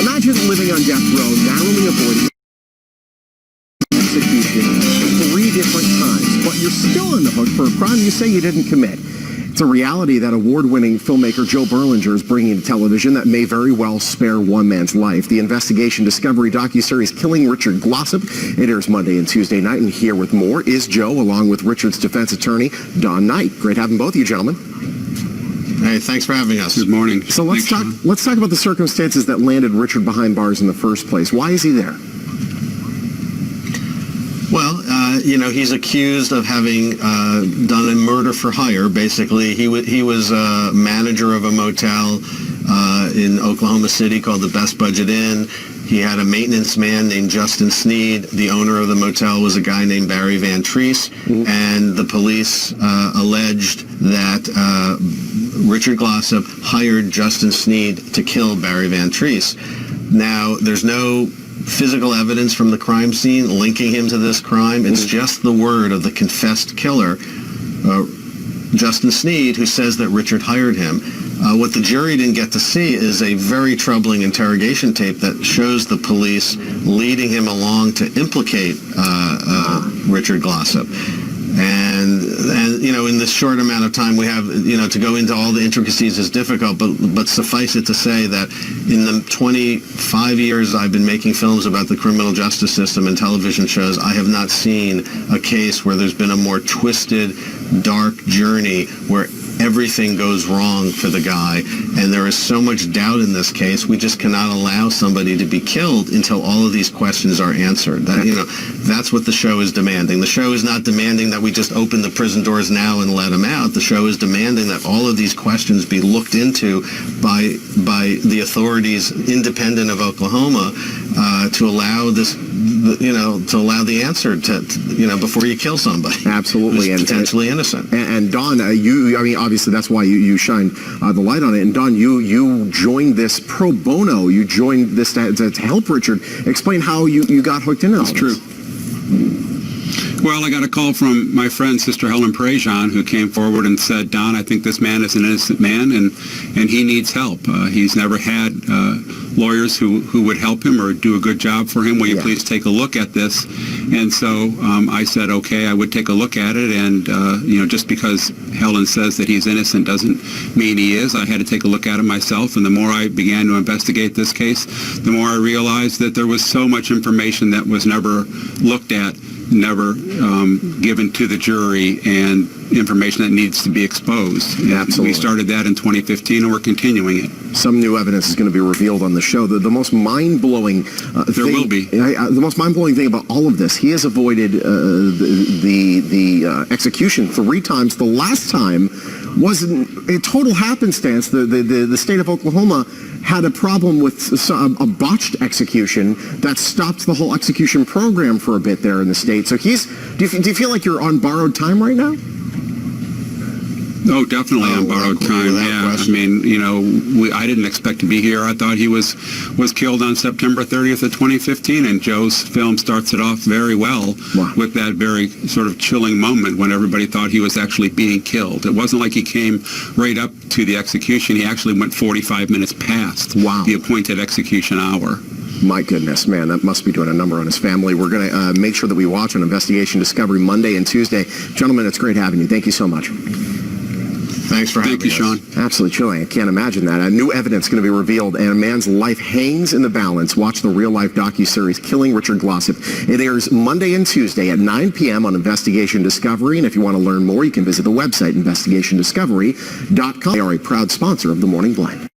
Imagine living on death row, narrowly avoiding execution 3 different times, but you're still on the hook for a crime you say you didn't commit. It's a reality that award-winning filmmaker Joe Berlinger is bringing to television that may very well spare one man's life. The investigation discovery docuseries Killing Richard Glossip. It airs Monday and Tuesday night, and here with more is Joe, along with Richard's defense attorney, Don Knight. Great having both of you gentlemen. Hey, thanks for having us. Good morning. So let's talk about the circumstances that landed Richard behind bars in the first place. Why is he there? Well, he's accused of having done a murder for hire. Basically, he was a manager of a motel in Oklahoma City called the Best Budget Inn. He had a maintenance man named Justin Sneed. The owner of the motel was a guy named Barry Van Treese. And the police alleged that Richard Glossip hired Justin Sneed to kill Barry Van Treese. Now, there's no physical evidence from the crime scene linking him to this crime. It's just the word of the confessed killer, Justin Sneed, who says that Richard hired him. What the jury didn't get to see is a very troubling interrogation tape that shows the police leading him along to implicate Richard Glossip. And in this short amount of time we have, to go into all the intricacies is difficult, but suffice it to say that in the 25 years I've been making films about the criminal justice system and television shows, I have not seen a case where there's been a more twisted, dark journey where everything goes wrong for the guy, and there is so much doubt in this case. We just cannot allow somebody to be killed until all of these questions are answered. That's what the show is demanding. The show is not demanding that we just open the prison doors now and let him out. The show is demanding that all of these questions be looked into by the authorities independent of Oklahoma to allow this, to allow the answer to before you kill somebody. Absolutely, and potentially innocent. And Don, obviously that's why you shine the light on it. And Don, you joined this pro bono. You joined this to help Richard. Explain how you got hooked into all this. That's true. Well, I got a call from my friend, Sister Helen Prejean, who came forward and said, Don, I think this man is an innocent man, and he needs help. He's never had lawyers who would help him or do a good job for him. Will you please take a look at this? And so I said, okay, I would take a look at it. And, just because Helen says that he's innocent doesn't mean he is. I had to take a look at it myself. And the more I began to investigate this case, the more I realized that there was so much information that was never looked at, never given to the jury, and information that needs to be exposed. Absolutely. We started that in 2015, and we're continuing it. Some new evidence is going to be revealed on the show. The most mind-blowing the most mind-blowing thing about all of this, he has avoided the execution 3 times. The last time was a total happenstance. The state of Oklahoma had a problem with a botched execution that stopped the whole execution program for a bit there in the state. So do you feel like you're on borrowed time right now? Oh, definitely on borrowed time. Yeah, I mean, I didn't expect to be here. I thought he was killed on September 30th of 2015, and Joe's film starts it off very well with that very sort of chilling moment when everybody thought he was actually being killed. It wasn't like he came right up to the execution. He actually went 45 minutes past the appointed execution hour. My goodness, man, that must be doing a number on his family. We're going to make sure that we watch on Investigation Discovery Monday and Tuesday. Gentlemen, it's great having you. Thank you so much. Thanks for having us. Thank you, Sean. Absolutely chilling. I can't imagine that. New evidence going to be revealed, and a man's life hangs in the balance. Watch the real-life docuseries Killing Richard Glossip. It airs Monday and Tuesday at 9 p.m. on Investigation Discovery, and if you want to learn more, you can visit the website, investigationdiscovery.com. They are a proud sponsor of The Morning Blind.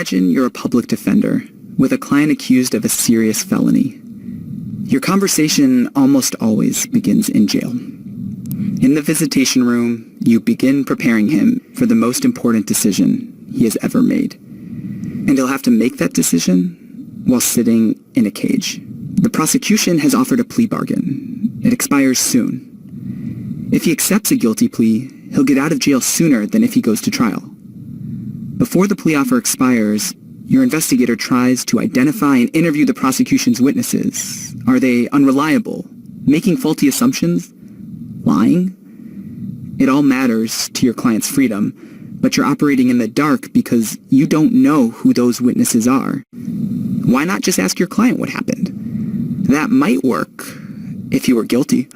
Imagine you're a public defender with a client accused of a serious felony. Your conversation almost always begins in jail. In the visitation room, you begin preparing him for the most important decision he has ever made. And he'll have to make that decision while sitting in a cage. The prosecution has offered a plea bargain. It expires soon. If he accepts a guilty plea, he'll get out of jail sooner than if he goes to trial. Before the plea offer expires, your investigator tries to identify and interview the prosecution's witnesses. Are they unreliable? Making faulty assumptions? Lying? It all matters to your client's freedom, but you're operating in the dark because you don't know who those witnesses are. Why not just ask your client what happened? That might work if you were guilty.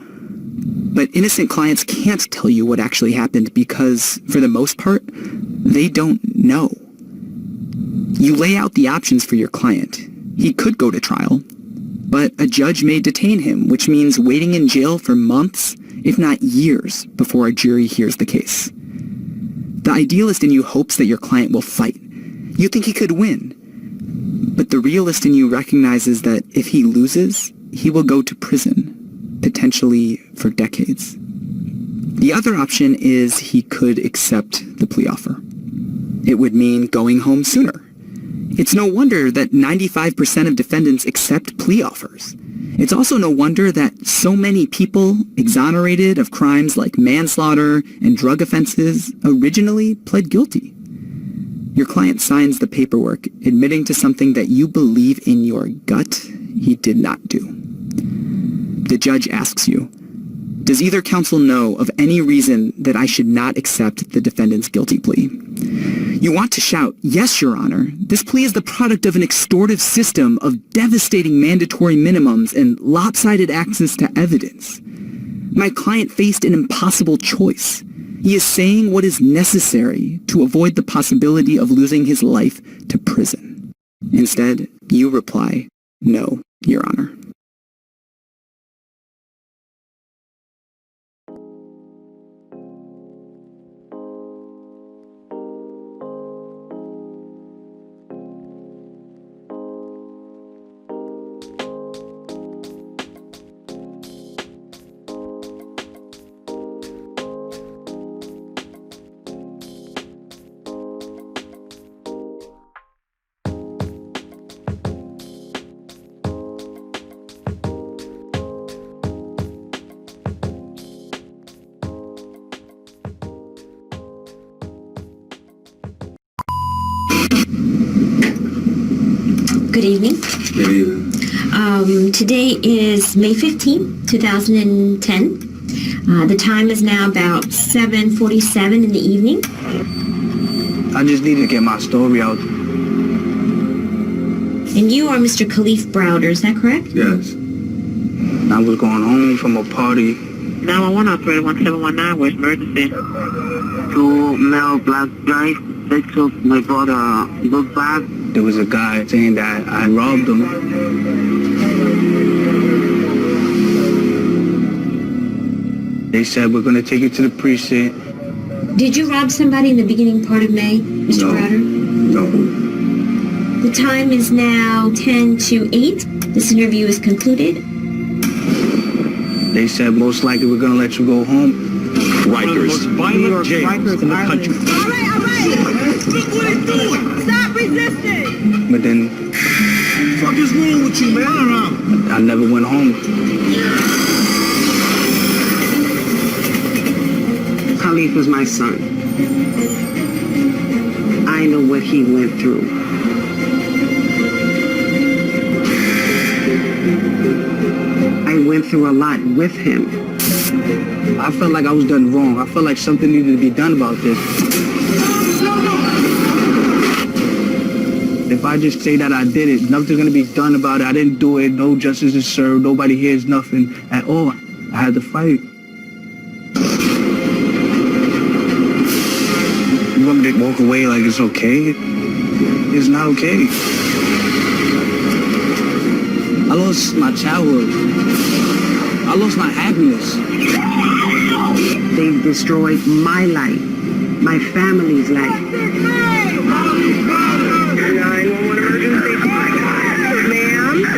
But innocent clients can't tell you what actually happened because, for the most part, they don't know. You lay out the options for your client. He could go to trial, but a judge may detain him, which means waiting in jail for months, if not years, before a jury hears the case. The idealist in you hopes that your client will fight. You think he could win. But the realist in you recognizes that if he loses, he will go to prison, potentially for decades. The other option is he could accept the plea offer. It would mean going home sooner. It's no wonder that 95% of defendants accept plea offers. It's also no wonder that so many people exonerated of crimes like manslaughter and drug offenses originally pled guilty. Your client signs the paperwork admitting to something that you believe in your gut he did not do. The judge asks you, does either counsel know of any reason that I should not accept the defendant's guilty plea? You want to shout, yes, Your Honor, this plea is the product of an extortive system of devastating mandatory minimums and lopsided access to evidence. My client faced an impossible choice. He is saying what is necessary to avoid the possibility of losing his life to prison. Instead, you reply, no, Your Honor. Good evening. Good evening. Today is May 15th, 2010. The time is now about 7:47 in the evening. I just need to get my story out. And you are Mr. Khalif Browder, is that correct? Yes. I was going home from a party. 911 operator 1719, where's emergency? Two male black guys, they took my brother book bag. There was a guy saying that I robbed him. They said, we're going to take you to the precinct. Did you rob somebody in the beginning part of May, Mr. Browder? No. The time is now 10 to 8. This interview is concluded. They said, most likely we're going to let you go home. Rikers. Violent jails in the country. All right. Look what he's doing. Stop resisting. But then... What the fuck is wrong with you, man? I never went home. Khalif was my son. I know what he went through. I went through a lot with him. I felt like I was done wrong. I felt like something needed to be done about this. If I just say that I did it, nothing's going to be done about it. I didn't do it. No justice is served. Nobody hears nothing at all. I had to fight. You want me to walk away like it's okay? It's not okay. I lost my childhood. I lost my happiness. They've destroyed my life, my family's life.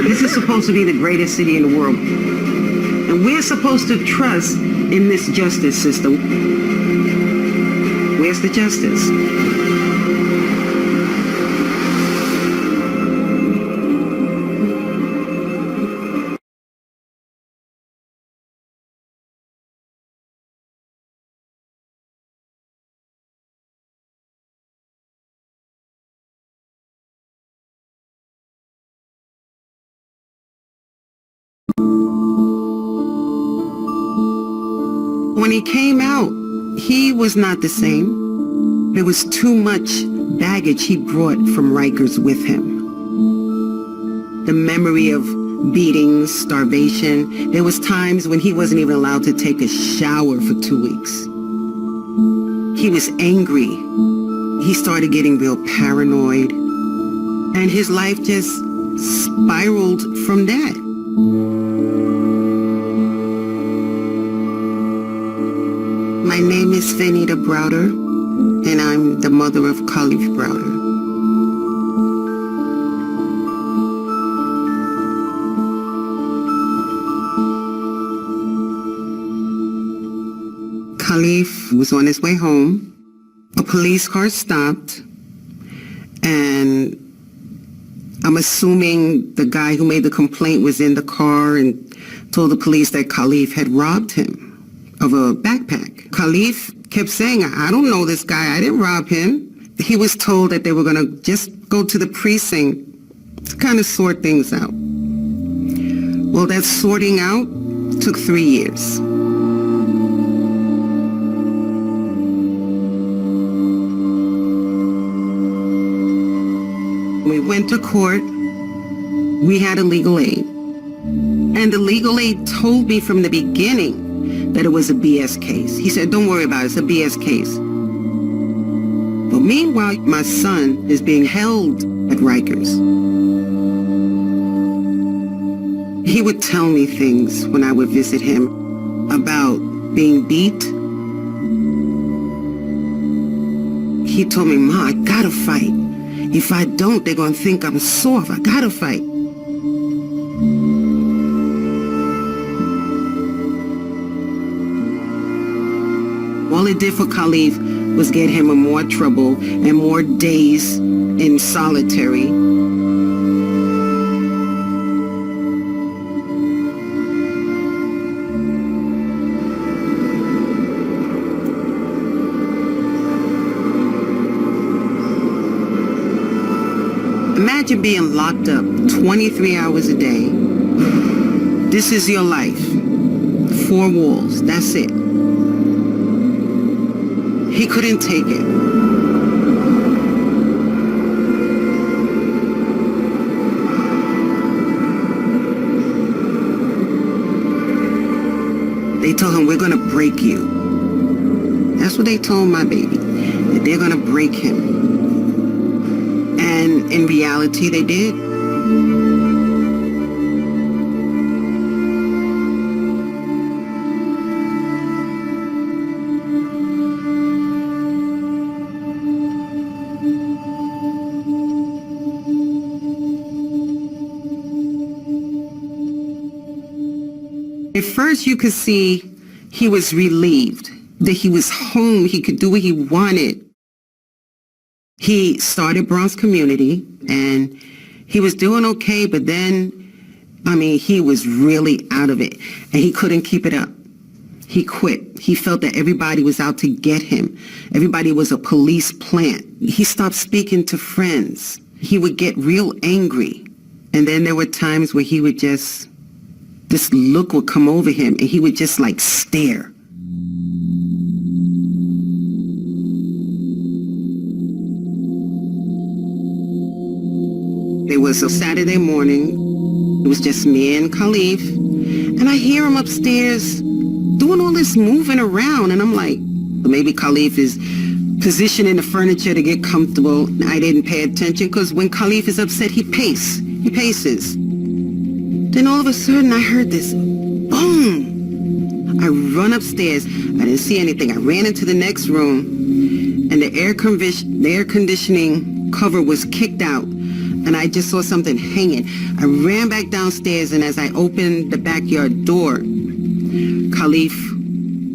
This is supposed to be the greatest city in the world. And we're supposed to trust in this justice system. Where's the justice? When he came out, he was not the same. There was too much baggage he brought from Rikers with him. The memory of beatings, starvation. There was times when he wasn't even allowed to take a shower for 2 weeks. He was angry. He started getting real paranoid. And his life just spiraled from that. My name is Venita Browder, and I'm the mother of Khalif Browder. Khalif was on his way home. A police car stopped, and I'm assuming the guy who made the complaint was in the car and told the police that Khalif had robbed him of a backpack. Khalif kept saying, I don't know this guy, I didn't rob him. He was told that they were going to just go to the precinct to kind of sort things out. Well, that sorting out took 3 years. We went to court. We had a legal aid. And the legal aid told me from the beginning that it was a BS case. He said, don't worry about it, it's a BS case. But meanwhile, my son is being held at Rikers. He would tell me things when I would visit him about being beat. He told me, Ma, I gotta fight. If I don't, they're gonna think I'm soft. I gotta fight. All it did for Khalif was get him in more trouble and more days in solitary. Imagine being locked up 23 hours a day. This is your life. 4 walls, that's it. He couldn't take it. They told him, we're going to break you. That's what they told my baby, that they're going to break him. And in reality, they did. At first, you could see he was relieved that he was home. He could do what he wanted. He started Bronx Community, and he was doing okay, but then, he was really out of it, and he couldn't keep it up. He quit. He felt that everybody was out to get him. Everybody was a police plant. He stopped speaking to friends. He would get real angry, and then there were times where he would just... this look would come over him, and he would just stare. It was a Saturday morning. It was just me and Khalif, and I hear him upstairs doing all this moving around, and I'm like, maybe Khalif is positioning the furniture to get comfortable. I didn't pay attention, because when Khalif is upset, he paces. Then all of a sudden, I heard this boom. I run upstairs. I didn't see anything. I ran into the next room, and the air conditioning cover was kicked out, and I just saw something hanging. I ran back downstairs, and as I opened the backyard door, Khalif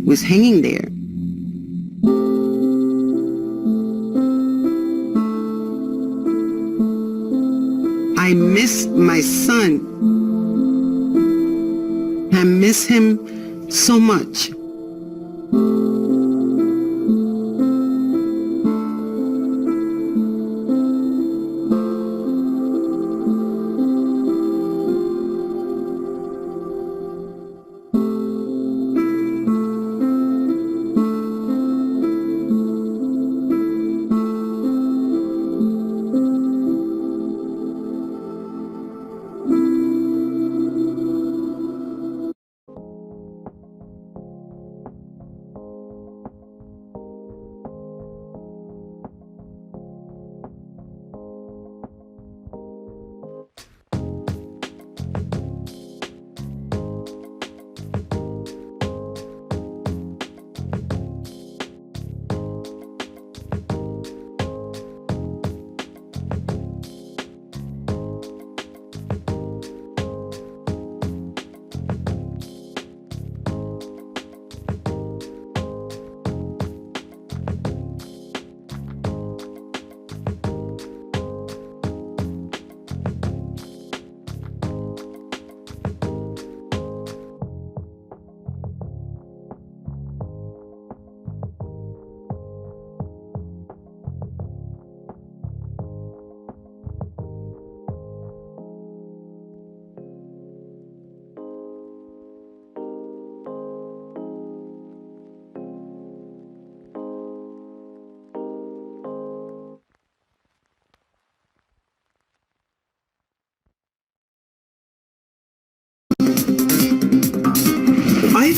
was hanging there. I miss my son. I miss him so much.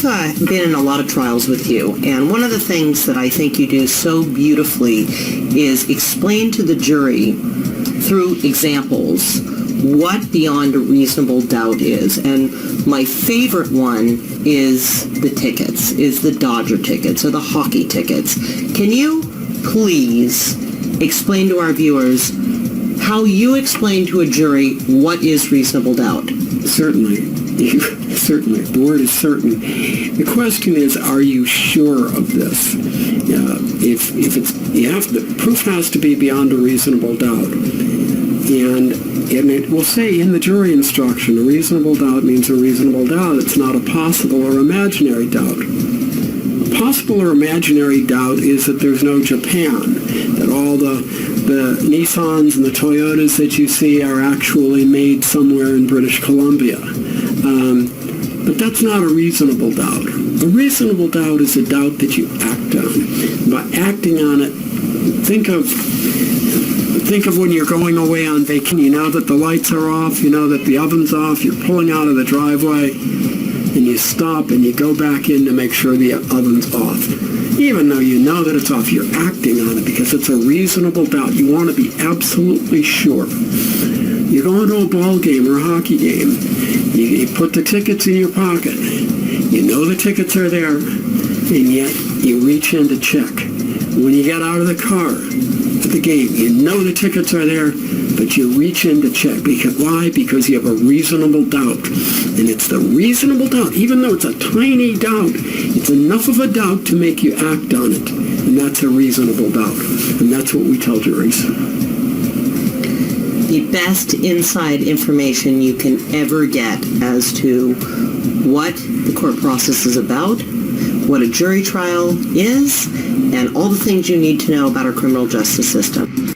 I've been in a lot of trials with you, and one of the things that I think you do so beautifully is explain to the jury through examples what beyond a reasonable doubt is. And my favorite one is the tickets, is the Dodger tickets or the hockey tickets. Can you please explain to our viewers how you explain to a jury what is reasonable doubt? Certainly. Certainly. The word is certain. The question is, are you sure of this? If it's, the proof has to be beyond a reasonable doubt. And it will say in the jury instruction, a reasonable doubt means a reasonable doubt. It's not a possible or imaginary doubt. A possible or imaginary doubt is that there's no Japan, that all the Nissans and the Toyotas that you see are actually made somewhere in British Columbia. But that's not a reasonable doubt. A reasonable doubt is a doubt that you act on. By acting on it, think of when you're going away on vacation. You know that the lights are off, you know that the oven's off, you're pulling out of the driveway, and you stop and you go back in to make sure the oven's off. Even though you know that it's off, you're acting on it because it's a reasonable doubt. You want to be absolutely sure. You go into a ball game or a hockey game, you put the tickets in your pocket. You know the tickets are there, and yet you reach in to check. When you get out of the car at the game, you know the tickets are there, but you reach in to check. Why? Because you have a reasonable doubt. And it's the reasonable doubt, even though it's a tiny doubt, it's enough of a doubt to make you act on it. And that's a reasonable doubt. And that's what we tell juries. The best inside information you can ever get as to what the court process is about, what a jury trial is, and all the things you need to know about our criminal justice system.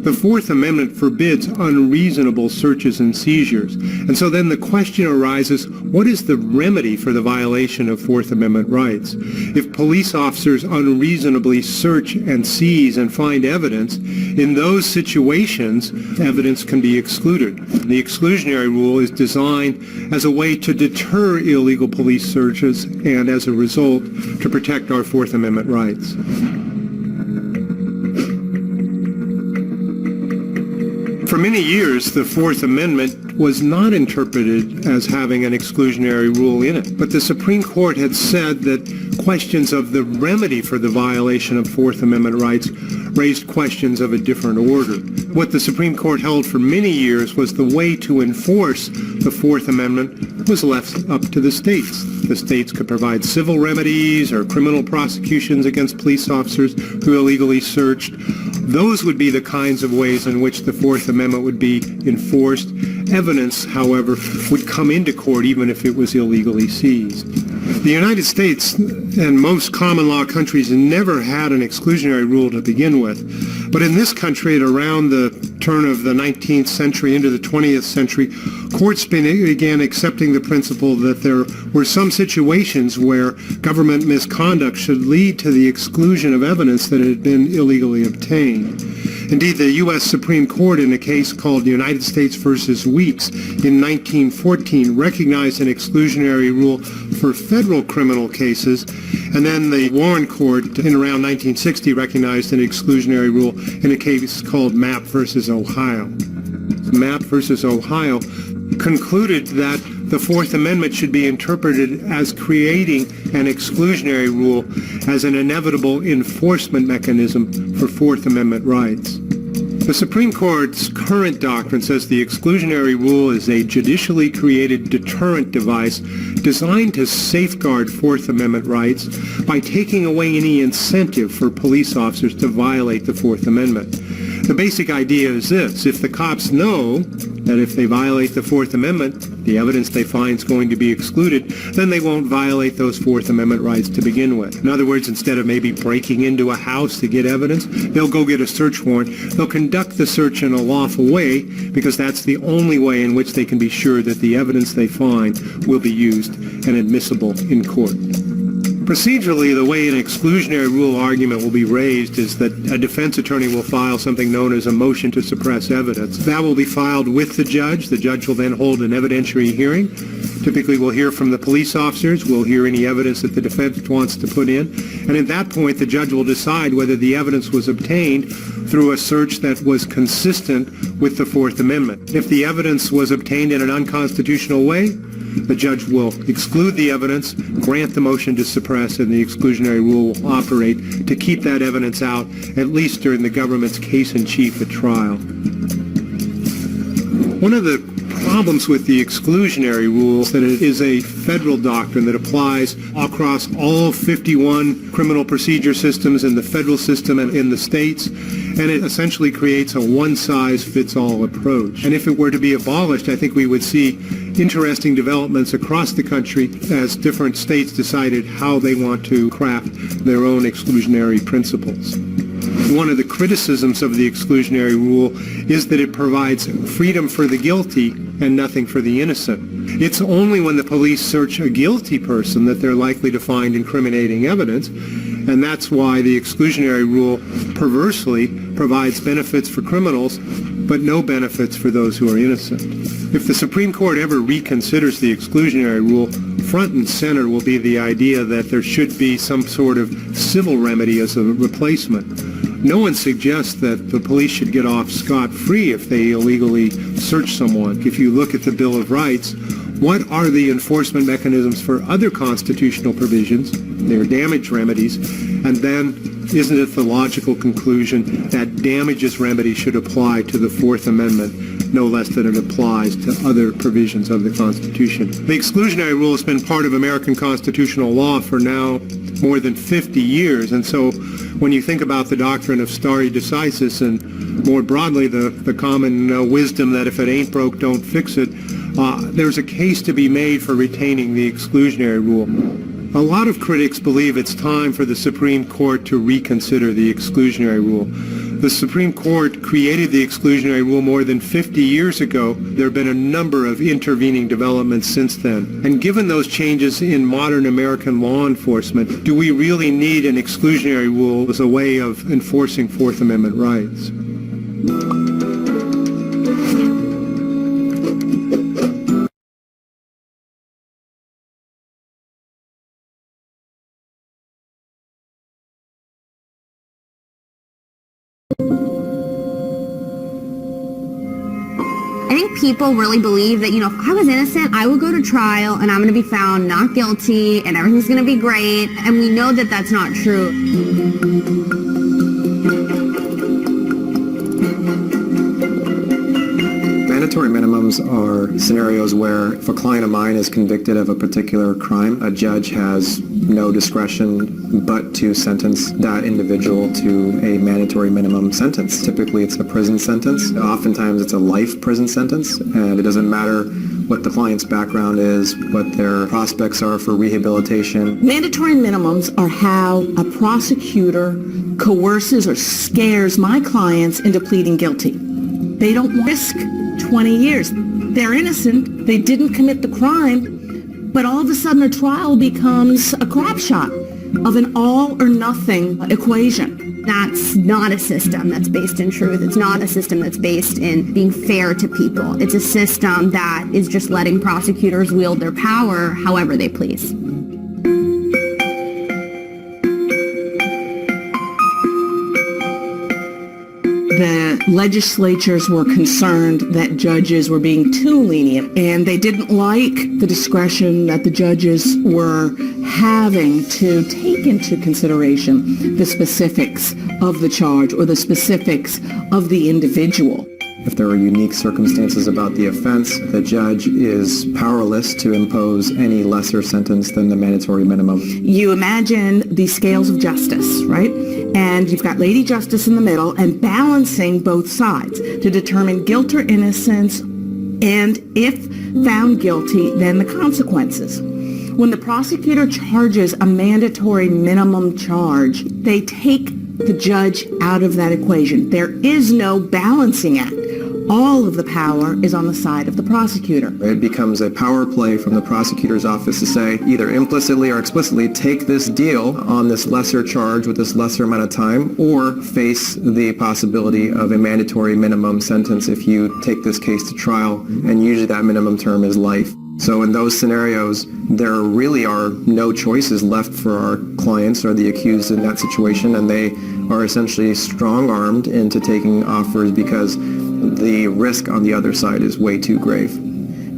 The Fourth Amendment forbids unreasonable searches and seizures. And so then the question arises, what is the remedy for the violation of Fourth Amendment rights? If police officers unreasonably search and seize and find evidence, in those situations, evidence can be excluded. The exclusionary rule is designed as a way to deter illegal police searches and, as a result, to protect our Fourth Amendment rights. For many years, the Fourth Amendment was not interpreted as having an exclusionary rule in it, but the Supreme Court had said that questions of the remedy for the violation of Fourth Amendment rights raised questions of a different order. What the Supreme Court held for many years was the way to enforce the Fourth Amendment was left up to the states. The states could provide civil remedies or criminal prosecutions against police officers who illegally searched. Those would be the kinds of ways in which the Fourth Amendment would be enforced. Evidence, however, would come into court even if it was illegally seized. The United States and most common law countries never had an exclusionary rule to begin with. But in this country, at around the turn of the 19th century into the 20th century, courts began accepting the principle that there were some situations where government misconduct should lead to the exclusion of evidence that had been illegally obtained. Indeed, the U.S. Supreme Court in a case called United States versus Weeks in 1914 recognized an exclusionary rule for federal criminal cases, and then the Warren Court in around 1960 recognized an exclusionary rule in a case called Mapp versus Ohio. Mapp versus Ohio concluded that the Fourth Amendment should be interpreted as creating an exclusionary rule as an inevitable enforcement mechanism for Fourth Amendment rights. The Supreme Court's current doctrine says the exclusionary rule is a judicially created deterrent device designed to safeguard Fourth Amendment rights by taking away any incentive for police officers to violate the Fourth Amendment. The basic idea is this: if the cops know that if they violate the Fourth Amendment, the evidence they find is going to be excluded, then they won't violate those Fourth Amendment rights to begin with. In other words, instead of maybe breaking into a house to get evidence, they'll go get a search warrant. They'll conduct the search in a lawful way because that's the only way in which they can be sure that the evidence they find will be used and admissible in court. Procedurally, the way an exclusionary rule argument will be raised is that a defense attorney will file something known as a motion to suppress evidence. That will be filed with the judge. The judge will then hold an evidentiary hearing. Typically, we'll hear from the police officers. We'll hear any evidence that the defense wants to put in. And at that point, the judge will decide whether the evidence was obtained through a search that was consistent with the Fourth Amendment. If the evidence was obtained in an unconstitutional way, the judge will exclude the evidence, grant the motion to suppress, and the exclusionary rule will operate to keep that evidence out, at least during the government's case-in-chief at trial. One of the problems with the exclusionary rule is that it is a federal doctrine that applies across all 51 criminal procedure systems in the federal system and in the states, and it essentially creates a one-size-fits-all approach. And if it were to be abolished, I think we would see interesting developments across the country as different states decided how they want to craft their own exclusionary principles. One of the criticisms of the exclusionary rule is that it provides freedom for the guilty and nothing for the innocent. It's only when the police search a guilty person that they're likely to find incriminating evidence, and that's why the exclusionary rule perversely provides benefits for criminals but no benefits for those who are innocent. If the Supreme Court ever reconsiders the exclusionary rule, front and center will be the idea that there should be some sort of civil remedy as a replacement. No one suggests that the police should get off scot-free if they illegally search someone. If you look at the Bill of Rights, what are the enforcement mechanisms for other constitutional provisions? They're damage remedies. And then isn't it the logical conclusion that damages remedy should apply to the Fourth Amendment, no less than it applies to other provisions of the Constitution? The exclusionary rule has been part of American constitutional law for now more than 50 years, and so when you think about the doctrine of stare decisis and more broadly the common wisdom that if it ain't broke, don't fix it, there's a case to be made for retaining the exclusionary rule. A lot of critics believe it's time for the Supreme Court to reconsider the exclusionary rule. The Supreme Court created the exclusionary rule more than 50 years ago. There have been a number of intervening developments since then. And given those changes in modern American law enforcement, do we really need an exclusionary rule as a way of enforcing Fourth Amendment rights? people really believe that, if I was innocent, I would go to trial and I'm going to be found not guilty and everything's going to be great. And we know that that's not true. Mandatory minimums are scenarios where if a client of mine is convicted of a particular crime, a judge has no discretion but to sentence that individual to a mandatory minimum sentence. Typically it's a prison sentence. Oftentimes it's a life prison sentence, and it doesn't matter what the client's background is, what their prospects are for rehabilitation. Mandatory minimums are how a prosecutor coerces or scares my clients into pleading guilty. They don't risk 20 years. They're innocent. They didn't commit the crime, but all of a sudden a trial becomes a crap shot of an all or nothing equation. That's not a system that's based in truth. It's not a system that's based in being fair to people. It's a system that is just letting prosecutors wield their power however they please. The legislatures were concerned that judges were being too lenient, and they didn't like the discretion that the judges were having to take into consideration the specifics of the charge or the specifics of the individual. If there are unique circumstances about the offense, the judge is powerless to impose any lesser sentence than the mandatory minimum. You imagine the scales of justice, right? And you've got Lady Justice in the middle and balancing both sides to determine guilt or innocence, and if found guilty, then the consequences. When the prosecutor charges a mandatory minimum charge, they take the judge out of that equation. There is no balancing act. All of the power is on the side of the prosecutor. It becomes a power play from the prosecutor's office to say, either implicitly or explicitly, take this deal on this lesser charge with this lesser amount of time, or face the possibility of a mandatory minimum sentence if you take this case to trial, and usually that minimum term is life. So in those scenarios, there really are no choices left for our clients or the accused in that situation, and they are essentially strong-armed into taking offers because the risk on the other side is way too grave.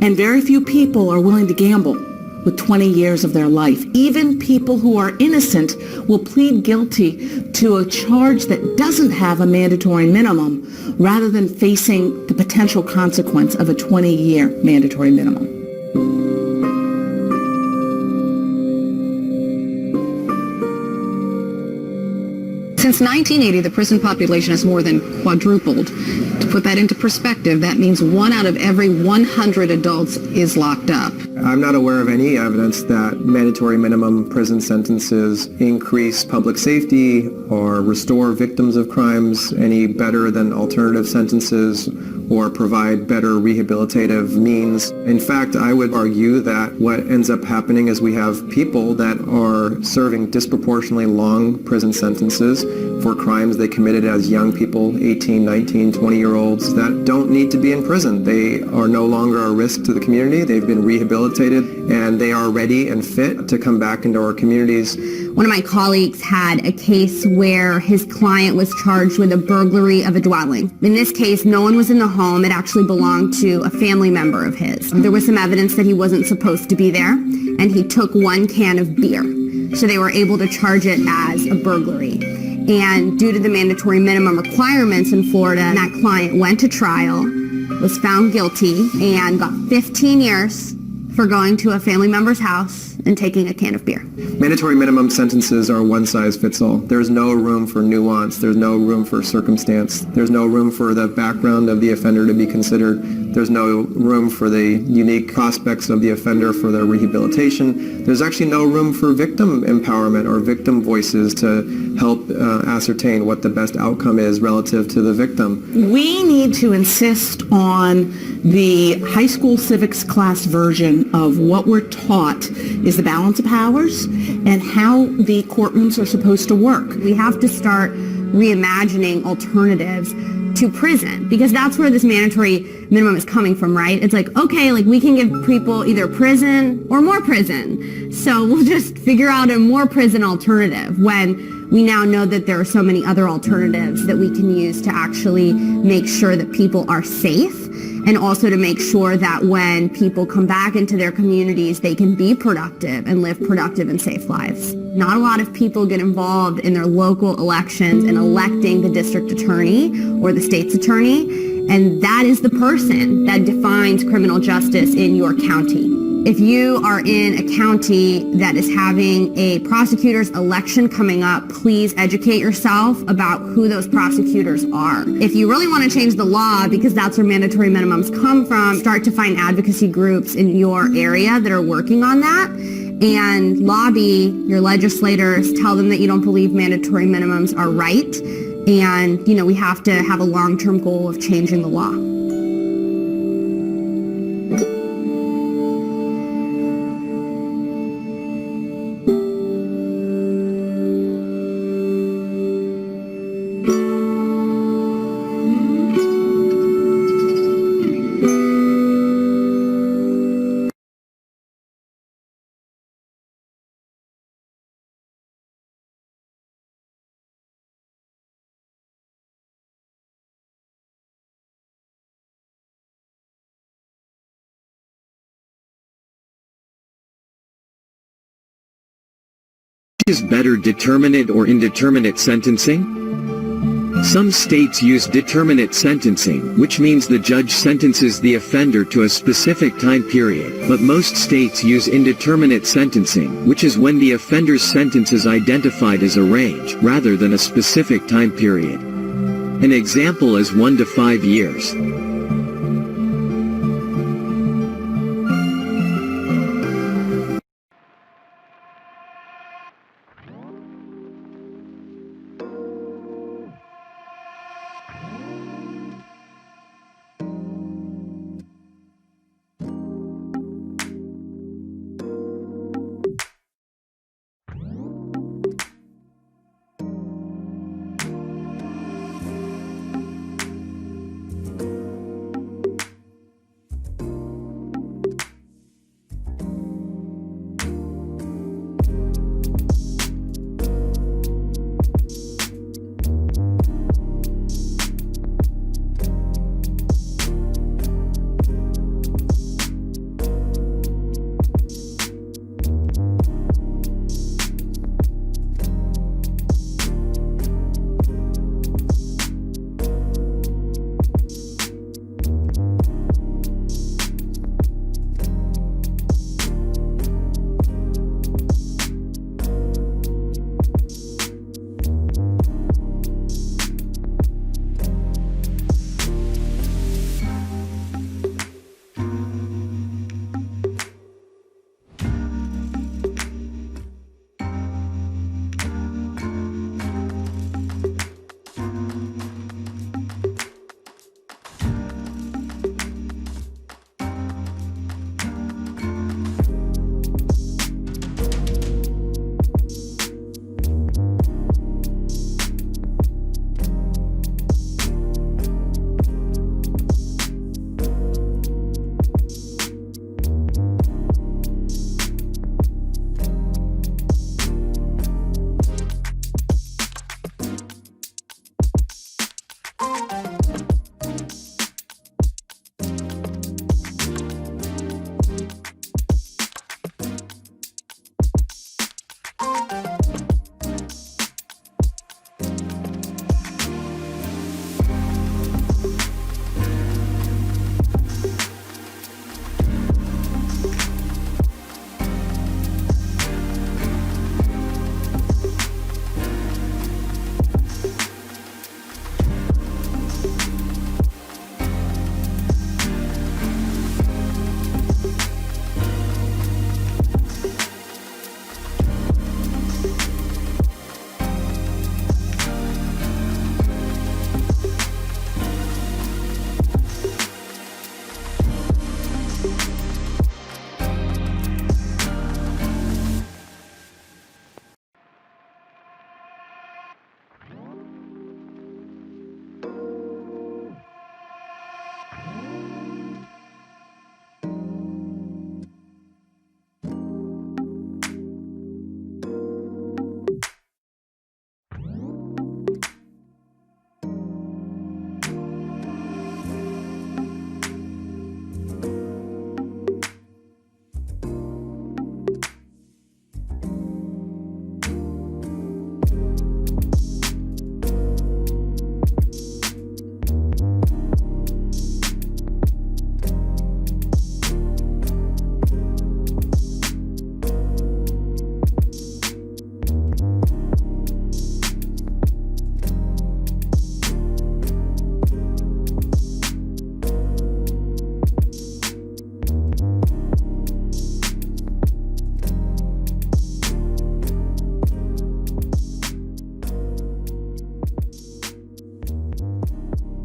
And very few people are willing to gamble with 20 years of their life. Even people who are innocent will plead guilty to a charge that doesn't have a mandatory minimum rather than facing the potential consequence of a 20-year mandatory minimum. Since 1980, the prison population has more than quadrupled. To put that into perspective, that means 1 out of every 100 adults is locked up. I'm not aware of any evidence that mandatory minimum prison sentences increase public safety or restore victims of crimes any better than alternative sentences or provide better rehabilitative means. In fact, I would argue that what ends up happening is we have people that are serving disproportionately long prison sentences for crimes they committed as young people, 18, 19, 20-year-olds, that don't need to be in prison. They are no longer a risk to the community. They've been rehabilitated, and they are ready and fit to come back into our communities. One of my colleagues had a case where his client was charged with a burglary of a dwelling. In this case, no one was in the home. It actually belonged to a family member of his. There was some evidence that he wasn't supposed to be there, and he took 1 can of beer. So they were able to charge it as a burglary. And due to the mandatory minimum requirements in Florida, that client went to trial, was found guilty, and got 15 years for going to a family member's house and taking a can of beer. Mandatory minimum sentences are one size fits all. There's no room for nuance. There's no room for circumstance. There's no room for the background of the offender to be considered. There's no room for the unique prospects of the offender for their rehabilitation. There's actually no room for victim empowerment or victim voices to help ascertain what the best outcome is relative to the victim. We need to insist on the high school civics class version of what we're taught is the balance of powers and how the courtrooms are supposed to work. We have to start reimagining alternatives to prison, because that's where this mandatory minimum is coming from, right? It's like, okay, like we can give people either prison or more prison. So we'll just figure out a more prison alternative when we now know that there are so many other alternatives that we can use to actually make sure that people are safe and also to make sure that when people come back into their communities, they can be productive and live productive and safe lives. Not a lot of people get involved in their local elections and electing the district attorney or the state's attorney, and that is the person that defines criminal justice in your county. If you are in a county that is having a prosecutor's election coming up, please educate yourself about who those prosecutors are. If you really want to change the law, because that's where mandatory minimums come from, start to find advocacy groups in your area that are working on that and lobby your legislators, tell them that you don't believe mandatory minimums are right. And, we have to have a long-term goal of changing the law. Is better determinate or indeterminate sentencing? Some states use determinate sentencing, which means the judge sentences the offender to a specific time period, but most states use indeterminate sentencing, which is when the offender's sentence is identified as a range, rather than a specific time period. An example is 1 to 5 years.